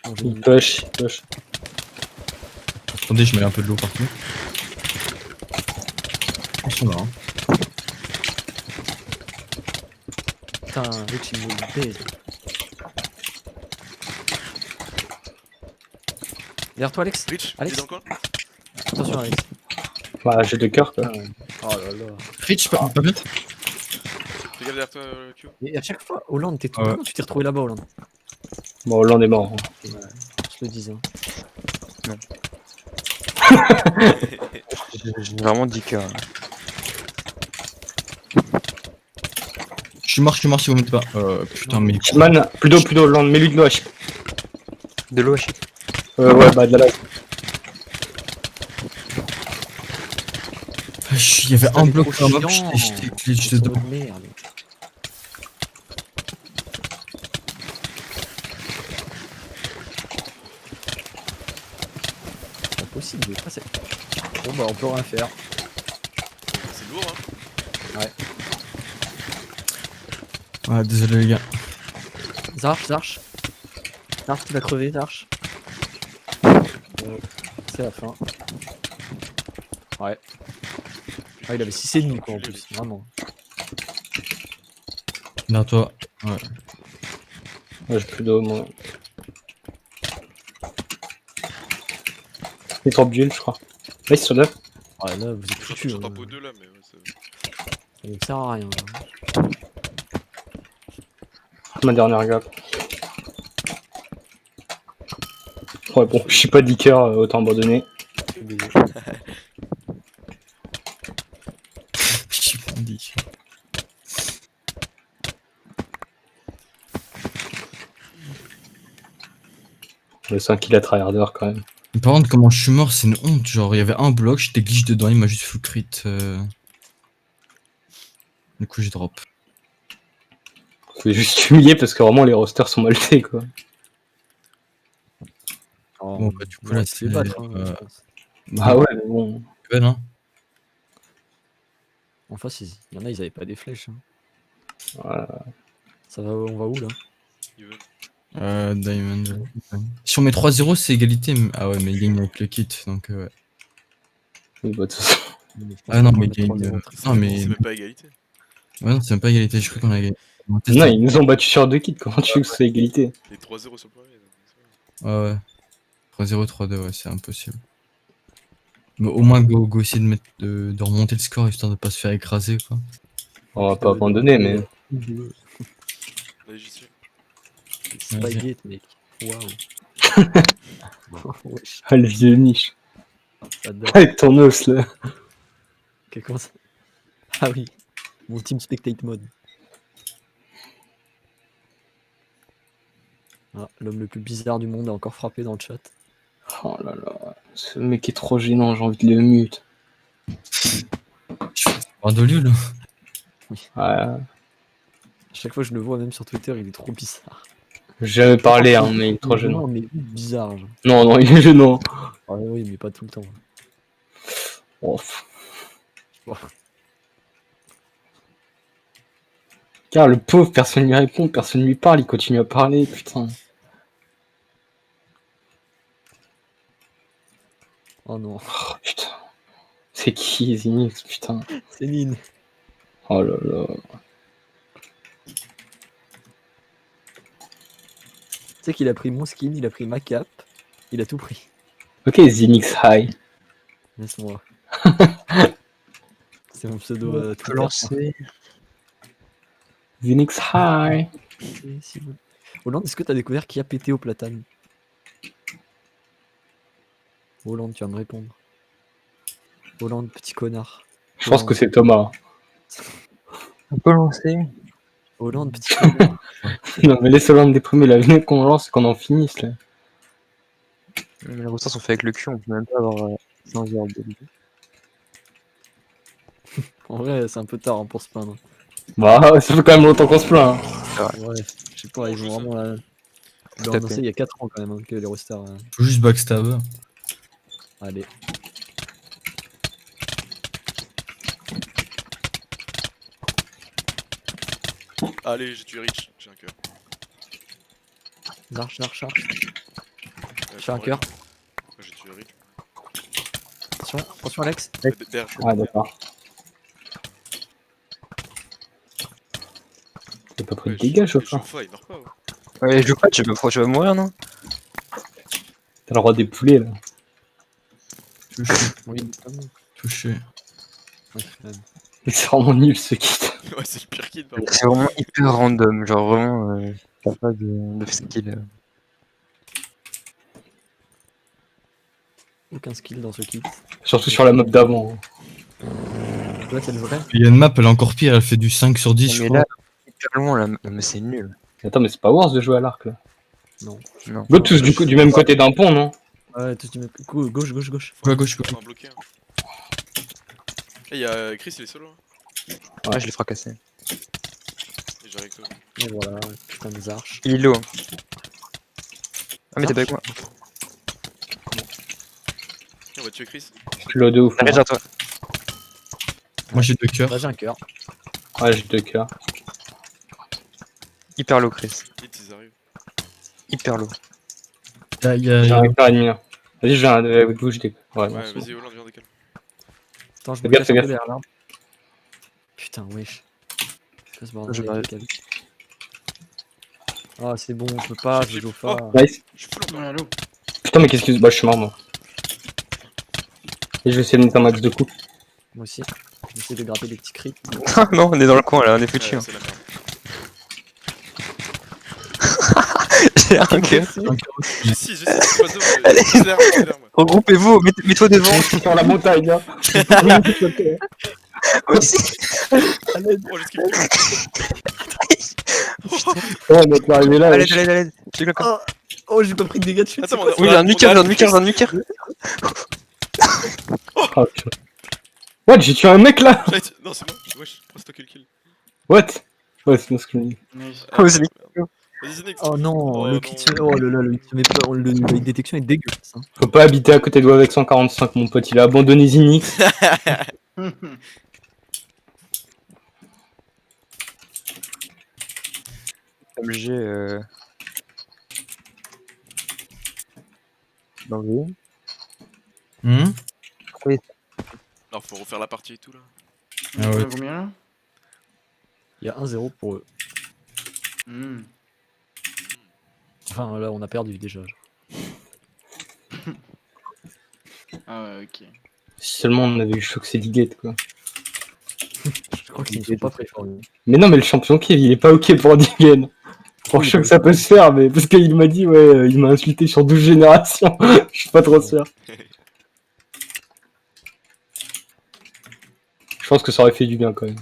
Bon,
Il push.
Attendez, je mets un peu de l'eau partout. Ils sont là, hein.
Putain, Rich il me baise. Derrière toi, Alex.
Rich,
Alex
il est dans le coin
Attention, Alex.
Bah, j'ai 2 cœurs, quoi.
Oh là là.
Rich, pas bien.
Fais gaffe derrière toi, Q.
Et à chaque fois, Hollande, t'es tout.
Ouais.
Comment tu t'es retrouvé là-bas, Hollande?
Bon, Hollande est mort.
Je le disais. Hein.
J'ai vraiment 10 cœurs.
Je suis mort si vous mettez pas. Putain, mais.
Man, plus d'eau, Hollande, mets-lui de l'eau, HP.
De l'eau, je sais.
Ouais, bah, de la lave.
Il y avait un
Putain,
bloc
mais
sur
trop
la map,
chiant.
j'étais dedans.
Merde. C'est pas possible de passer. Bon bah on peut rien faire.
C'est lourd, hein.
Ouais, désolé les gars.
Zarch. Zarch tu vas crever, Zarch. C'est la fin. Ouais. Ah il avait 6,5 quoi en plus, vraiment.
Derrière toi. Ouais.
Ouais, j'ai plus d'eau, moi. Il est trop bulle, je crois. Là, ils sont là.
Ouais là vous êtes foutus.
J'entends
Hein.
pas 2 là, mais ouais, ça...
Ça ne sert à rien. Là.
Ma dernière gap. Ouais, bon, je suis pas 10 cœurs, autant abandonner.
Je suis pas dit.
Le 5 kills à tryharder quand même.
Mais par contre, comment je suis mort, c'est une honte. Genre, il y avait un bloc, j'étais glitch dedans, il m'a juste full crit. Du coup, j'ai drop.
Faut juste humilier parce que vraiment les rosters sont mal faits quoi.
Oh,
Bon, bah, du coup,
on va
là,
se les
c'est,
battre. Hein, je pense.
Ah ouais, mais bon.
Ben, hein.
En face, il y en a, ils avaient pas des flèches. Hein.
Voilà.
Ça va, on va où là?
Even.
Diamond. Si on met 3-0, c'est égalité. Ah ouais, mais il gagne avec le kit, donc ouais.
Oui, bah, de toute façon.
Ah non, mais
il
il gagne. Non, mais.
C'est même pas égalité.
Ouais, non, c'est même pas égalité, je crois qu'on a gagné. On va tester.
Non, ils nous ont battus sur 2 kills, comment tu veux que ce soit égalité?
Les 3-0 sur le premier.
Ouais, ouais. 3-0, 3-2, ouais, c'est impossible. Mais au moins, go essayer de, de remonter le score histoire de pas se faire écraser, quoi.
On va pas abandonner, mais.
Là, j'y suis.
Spygate, mec. Waouh. Wesh,
Ah, le vieux niche.
pas de date.
Avec ton os là.
Comment ça? Ah oui, mon team spectate mode. Ah, l'homme le plus bizarre du monde a encore frappé dans le chat.
Oh là là. Ce mec est trop gênant, j'ai envie de le mute.
Radolu, là.
Ouais.
À chaque fois que je le vois, même sur Twitter, il est trop bizarre.
J'ai jamais parlé, hein, mais il est trop gênant.
Non, mais bizarre. Genre.
Non, non, il est gênant.
Ah oui, mais pas tout le temps.
Oh.
Bon.
Car le pauvre, personne lui répond, personne lui parle, il continue à parler, putain.
Oh non,
Oh putain. C'est qui Zinix, putain.
c'est Nin.
Oh là là.
Tu sais qu'il a pris mon skin, il a pris ma cape, il a tout pris.
Ok, Zinix High.
Laisse-moi. C'est mon pseudo
On peut
Twitter.
lancer.
Zinix High.
Si vous- Hollande, est-ce que t'as découvert qui a pété au platane? Hollande, tu vas me répondre. Hollande, petit connard.
Je pense que c'est Thomas.
On peut lancer.
Hollande, petit connard.
Non, mais laisse Hollande déprimer, la venue qu'on lance et qu'on en finisse là.
Mais les rosters sont faits avec le cul, on peut même pas avoir 100 heures de vie.
En vrai, c'est un peu tard hein, pour se plaindre.
Bah, ça fait quand même longtemps qu'on se plaint. Hein.
Ouais, je sais pas, ils ont vraiment la. Ils l'ont
Tout à
annoncé
fait.
il y a 4 ans quand même hein, que les rosters.
Faut juste backstab.
Allez.
Allez, j'ai tué Rich, j'ai un cœur.
Marche. J'ai un
Ouais,
cœur.
J'ai tué Rich.
Attention Alex.
Derrière,
Ah, d'accord. T'as pas pris de dégâts, chauffeur.
Chauffa, il meurt pas. Ouais.
Ouais, je joue pas, tu vas mourir, non?
T'as le droit des poulets là.
Touché,
Oui, notamment.
touché.
Ouais,
C'est vraiment nul ce kit.
Ouais, c'est le pire kit, par contre.
C'est vraiment hyper random, genre vraiment, t'as pas de skill.
aucun skill dans ce kit.
Surtout sur la map d'avant.
Là, c'est le vrai.
Il y a une map, elle est encore pire, elle fait du 5 sur 10, je
Mais
crois.
là, hyper loin là, mais c'est nul.
Attends, mais c'est pas worse de jouer à l'arc là.
Non.
Non.
L'autre tous du même côté d'un pont, non?
Ouais, tout de gauche, gauche, gauche.
Faut
Ouais, gauche, gauche.
faut un bloqué. Hein. Et y'a Chris, il est solo. Hein.
Ouais, je l'ai fracassé.
Et j'ai avec toi.
Et voilà, putain des arches.
Il est low. Ah, mais t'es pas avec moi.
On va tuer Chris.
Le de ouf.
Arrête, vers toi.
Moi j'ai 2 cœurs.
Là, j'ai un cœur.
Ouais, j'ai 2 cœurs.
Hyper low, Chris.
Ils arrivent.
Hyper low.
Il y a-
J'ai un cœur et demi là. Vas-y, je viens avec vous, je déconne. Ouais, non,
Ouais,
c'est bon.
vas-y, Hollande, viens décale.
Attends, je
Fais
me
gaffe,
cache
fais
un peu
gaffe.
derrière l'arbre. Putain, wesh. C'est quoi ce bordel
Je
avec
m'arrête.
le câble. Ah, c'est bon, on peut pas, je joue pas.
Nice.
Je suis full en
Ouais,
bas.
allô.
Putain, mais qu'est-ce que. Bah, je suis mort moi. Et je vais essayer de mettre un max de coups.
Moi aussi. J'essaie de gratter des petits crits.
Ah non, on est dans le coin là, on est foutu.
Ouais,
Hein.
c'est la merde.
J'ai un cœur.
Si, j'essaie de pas devant. Accélère, moi.
Regroupez-vous, mets-toi devant.
Je suis sur la montagne là.
Moi aussi.
Oh, j'ai skippé.
Ouais, on est arrivé là.
Allez,
wesh.
allez, allez. J'ai quelqu'un.
Oh, oh j'ai pas pris de dégâts de chute.
Attends,
c'est quoi
on
Oui,
a-
j'ai un
on
nuker,
a-
j'ai un nuker, j'ai un nuker.
Ah, putain. What, j'ai tué un mec là.
Non, c'est moi. Wesh, oh, c'est toi qui le kill.
What? Ouais, c'est moi ce que je me dis.
Nice.
Oh, c'est
merde. Vas-y, Zinix.
Oh non,
Oh,
le
non.
kit. Oh là là, le kit se met pas. Le de détection est dégueulasse. Hein.
Faut pas habiter à côté de toi avec 145, mon pote. Il a abandonné Zinix.
MG. Dans le jeu.
Hmm
Non, faut refaire la partie et tout là.
Ah ouais.
On a combien là?
Il y a 1-0 pour eux.
Hmm.
Enfin, là, on a perdu déjà.
Ah ouais, ok.
Si seulement on avait eu Shoxy Ligate quoi.
Je crois qu'ils ne sont pas très forts. eux.
Mais non, mais le champion Kev, il est pas ok pour Digen. Pour
Oui,
Shock,
bah,
ça peut se faire, mais parce qu'il m'a dit, ouais, il m'a insulté sur 12 générations. Je suis pas trop sûr. Je pense que ça aurait fait du bien quand même.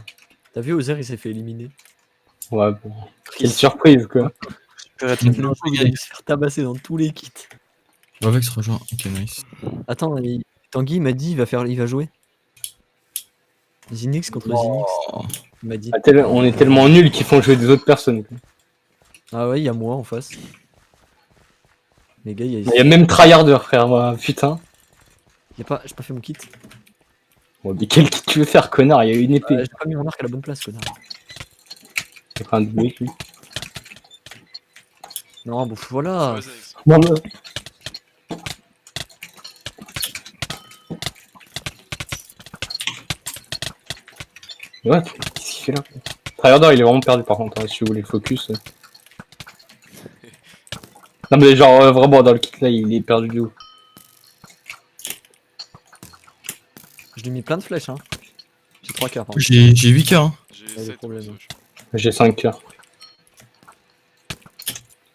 T'as vu, Ozer, il s'est fait éliminer.
Ouais, bon. Quelle surprise quoi.
Super
Le pauvre, il a dû se faire tabasser dans tous les kits.
Avec se rejoint. Ok, nice.
Attends, Tanguy m'a dit il va jouer. Zinix contre Zinix. Il m'a dit.
Ah, on est tellement nuls qu'ils font jouer des autres personnes. Quoi.
Ah ouais, il y a moi en face. Les gars, il
Il y a même Tryharder, frère. Putain.
j'ai pas fait mon kit.
Bon, mais quel kit tu veux faire, connard? Il y a une épée.
J'ai pas mis mon arc à la bonne place, connard.
C'est pas un double lui.
Non, bon, voilà.
Ouais, Zinix.
Non, non. Ouais, qu'est-ce qu'il fait là? Tryharder, il est vraiment perdu par contre, hein, si vous voulez le focus. Non, mais genre, vraiment, dans le kit là, il est perdu de ouf.
Je lui ai mis plein de flèches, hein. J'ai 3 cœurs, pardon.
J'ai 8 cœurs. Hein.
J'ai
des
7.
problèmes.
J'ai 5 cœurs.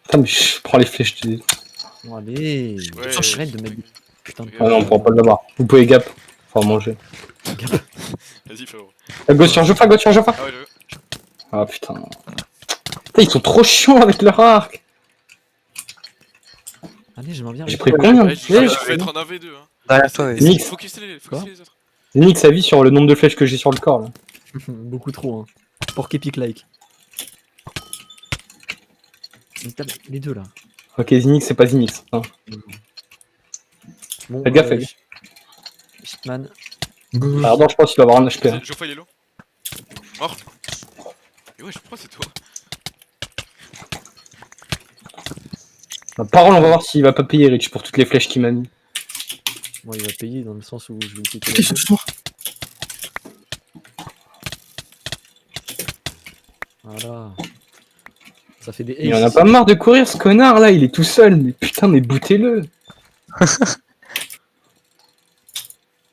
Putain, mais je prends les flèches, je te dis.
Bon, allez.
Ouais,
Arrête de mettre des putain de
Ah non, on pourra pas l'avoir. Vous pouvez gap. Faut en manger.
Vas-y, frérot.
Gauche sur Joffa, gauche sur Joffa.
Ah ouais, je veux.
Ah putain. Putain, ils sont trop chiants avec leur arc.
Allez, j'aimerais bien.
J'ai pris combien de
Ouais, je
flèches?
vais être en 1v2. Hein.
Derrière toi, ouais.
Nix.
Focusez les
Quoi
autres.
Zinix a vie sur le nombre de flèches que j'ai sur le corps là.
Beaucoup trop, hein. Pour Kepic like. Les deux là.
Ok, Zinix, c'est pas Zinix. Hein.
Bon,
Faites gaffe, faites gaffe.
Hitman.
Go, go.
Pardon, je pense qu'il va avoir un HP. Hein.
Geoffroy, il est low. Mort. Et ouais, je crois que c'est toi.
Parole, on va voir s'il va pas payer Rich pour toutes les flèches qu'il m'a mis.
Bon, il va payer dans le sens où je vais le piquer.
Ils sont sur moi.
Voilà. Ça fait des
Il en a pas marre de courir ce connard là, il est tout seul. Mais putain, mais bootez-le.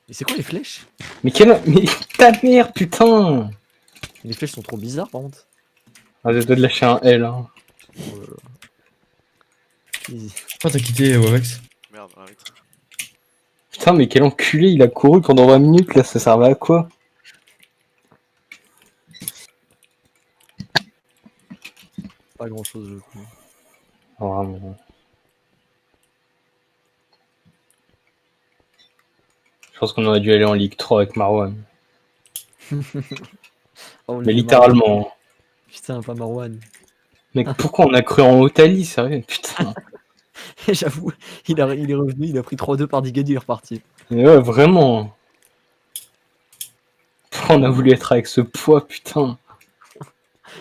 Mais c'est quoi les flèches?
Mais mais ta mère, putain!
Les flèches sont trop bizarres par contre.
Ah, je dois de lâcher un L. Hein.
Oh là là. Easy.
Pourquoi t'as quitté Wavex?
Merde, arrête.
Putain, mais quel enculé, il a couru pendant 20 minutes là, ça servait à quoi?
Pas grand chose je crois.
Vraiment. Je pense qu'on aurait dû aller en Ligue 3 avec Marwan.
Oh,
Mais
le
littéralement.
Marwan. Putain, pas Marwan.
Mec, pourquoi on a cru en Otali, sérieux? Putain.
J'avoue, il est revenu, il a pris 3-2 par Digadi, il est reparti.
Mais ouais, vraiment. Pourquoi on a voulu être avec ce poids, putain?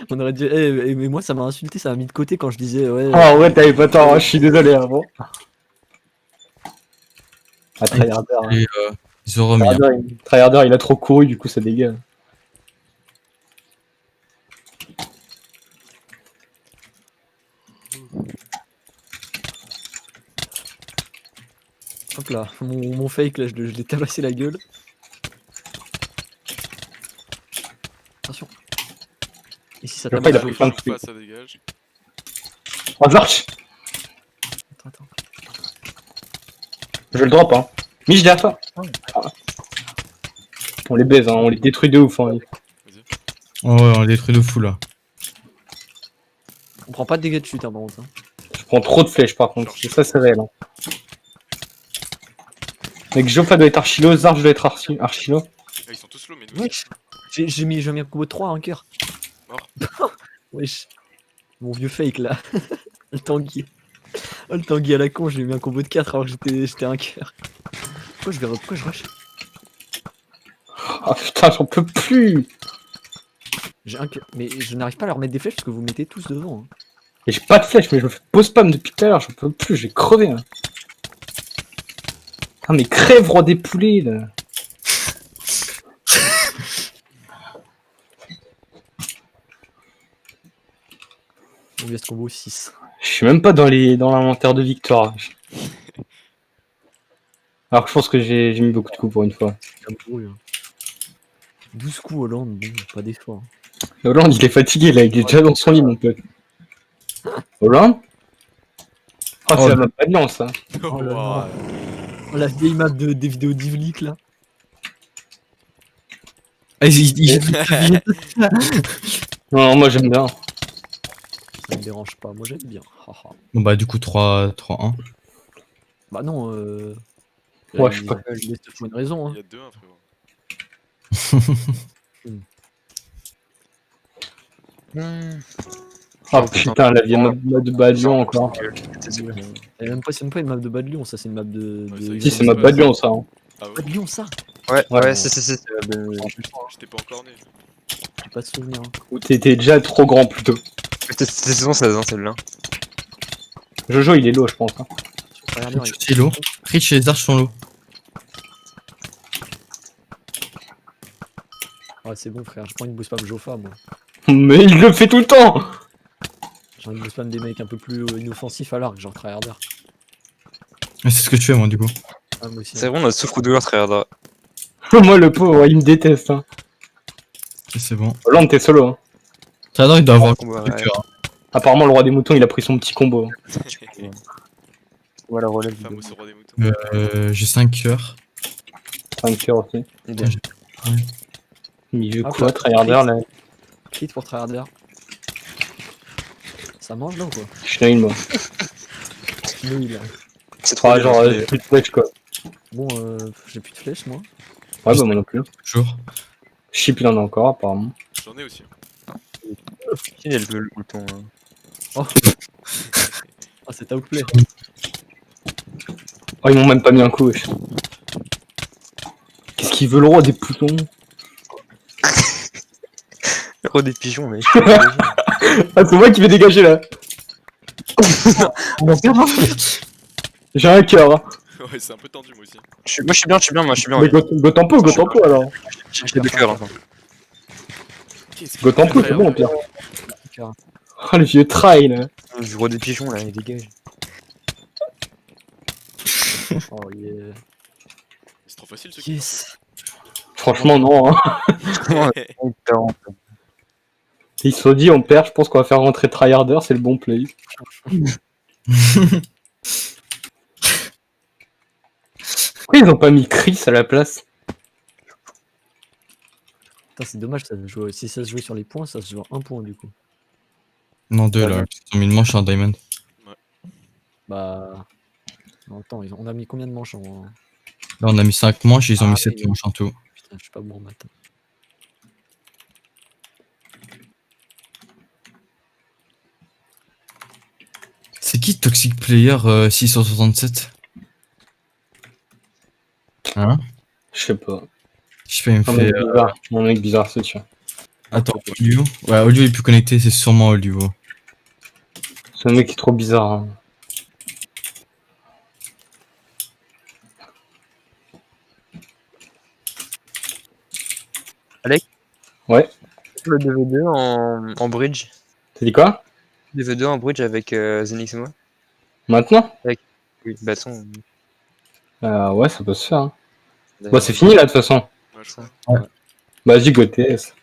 On aurait dû. Mais moi ça m'a insulté, ça m'a mis de côté quand je disais ouais.
Ah ouais, t'avais pas tort, hein, je suis désolé, hein, bon. Ah, Tryharder, hein.
Et ils ont remis.
Tryharder, il a trop couru, du coup ça dégage.
Hop là, mon fake là, je l'ai tabassé la gueule. Attention. Ici ça
Le
tabasse.
il a pris plein de
Pas, ça dégage.
Oh, Zarch!
Attends.
Je le drop, hein. Mich derrière toi. Ah. On les baise, hein, on les détruit de ouf. Hein.
Oh ouais, on les détruit de fou là.
On prend pas de dégâts de chute hein, par contre. Hein.
Je prends trop de flèches par contre, ça c'est réel. Hein. Mec, Jofa doit être archilo, Zarch doit être archilo.
Ah, ils sont tous low, mais nous.
Wesh. J'ai mis un combo de 3 un cœur.
Mort.
Wesh. Mon vieux fake là. Le Tanguy. Oh le Tanguy à la con, j'ai mis un combo de 4 alors que j'étais un cœur. Pourquoi je rush?
Ah putain, j'en peux plus!
J'ai un cœur. Mais je n'arrive pas à leur mettre des flèches parce que vous mettez tous devant. Hein.
Et j'ai pas de flèches, mais je me fais pause spam depuis tout à l'heure, j'en peux plus, j'ai crevé. Hein. Ah mais crève, roi des poulets là!
On lui a ce combo 6.
Je suis même pas dans l'inventaire de victoire. Alors que je pense que j'ai mis beaucoup de coups pour une fois.
12 coups Hollande, bon, pas d'effort.
Hollande il est fatigué là, il est déjà dans son lit mon pote. Hollande? Oh, c'est la map pas de lance hein.
Oh là là.
Ouah.
Oh, la vieille map des vidéos d'Ivlik là.
Ah, ils
Non, moi j'aime bien.
Ça me dérange pas, moi j'aime bien. Haha.
Bon bah du coup 3-1.
Bah non,
Ouais, je sais pas.
il laisse pour une raison. Hein.
Il y a 2-1, frérot.
Oh putain, la vieille map de Badion encore.
C'est même pas une map de Bad Lion, ça c'est une map de.
Ouais,
Si, c'est map Badion ça. Hein.
Ah ouais,
Bad Lion ça?
Ouais,
Ouais.
ouais, c'est.
j'étais pas encore né.
J'ai pas de souvenir. Hein.
Ou t'étais déjà trop grand plutôt.
C'était saison 16, hein, celle-là.
Jojo il est low je pense. Hein.
Regardez,
Rich aussi est low. Rich et les Zarch sont low.
Ah c'est bon frère, je prends une boost spam Jofa moi.
Mais il le fait tout le temps.
J'ai envie de spam des mecs un peu plus inoffensifs à l'arc, genre tryharder.
C'est ce que tu fais moi du coup.
Ah, moi aussi.
C'est vrai, on a souffre-douleur très hard.
Moi le pauvre, il me déteste. Hein.
Ok, c'est bon.
Hollande t'es solo. Hein.
Tryharder il doit avoir
combat,
du
ouais.
cœur.
Apparemment le roi des moutons il a pris son petit combo.
Voilà, relève.
Fameux ce roi des moutons.
J'ai 5 cœurs.
5 cœurs aussi.
Putain, j'ai-
Il veut
Hop
quoi,
là,
Tryharder là?
Crit pour tryharder. Ça mange là ou quoi?
Je suis nul moi.
Oui là.
C'est trop
Ah
bien,
genre
c'est-
plus de flèches quoi.
Bon, j'ai plus de flèches moi.
Ouais bah moi non plus.
Toujours.
Chip il en a encore apparemment.
J'en ai aussi. Hein.
Il y a le bouton. Hein.
Oh, ah c'est outplay.
Oh ils m'ont même pas mis un coup wesh. Qu'est-ce qu'il veut le roi des poutons?
Le roi des pigeons, mais.
Ah c'est moi qui vais dégager là. J'ai un cœur. Hein.
Ouais, c'est un peu tendu, moi aussi.
Moi je suis bien,
Mais
ouais.
go tempo alors.
J'ai deux cœurs. Hein.
Go tempo c'est bon au pire. Oh le vieux trail là.
Le roi des pigeons, là, il dégage.
Oh yeah.
C'est trop facile ce qui
Yes.
Franchement, non. Hein. Ils se sont dit, on perd, je pense qu'on va faire rentrer Tryharder, c'est le bon play. Pourquoi ils ont pas mis Chris à la place?
Putain, c'est dommage, ça se joue... si ça se jouait sur les points, ça se joue à 1 point du coup.
Non, 2 là. Ils ont mis une manche en diamond.
Bah. Non, attends, on a mis combien de manches en.
Là, on a mis 5 manches, ils ont
Ah,
mis 7
oui.
manches en tout.
Putain, je suis pas bon en maths.
C'est qui Toxic Player 667? Hein?
Je sais pas.
Je sais pas, il me
Un
fait.
mec bizarre, un mec bizarre, c'est sûr.
Attends, Olio? Ouais, Olio il peut connecter, c'est sûrement Olio.
Ce mec est trop bizarre. Hein.
Le DV2 en bridge.
T'as dit quoi?
DV2 en bridge avec Zenix et moi.
Maintenant?
Oui, bâton.
Ouais, ça peut se faire. Hein. Bon, c'est fini là de toute façon.
Ouais, je crois.
Vas-y, go TS.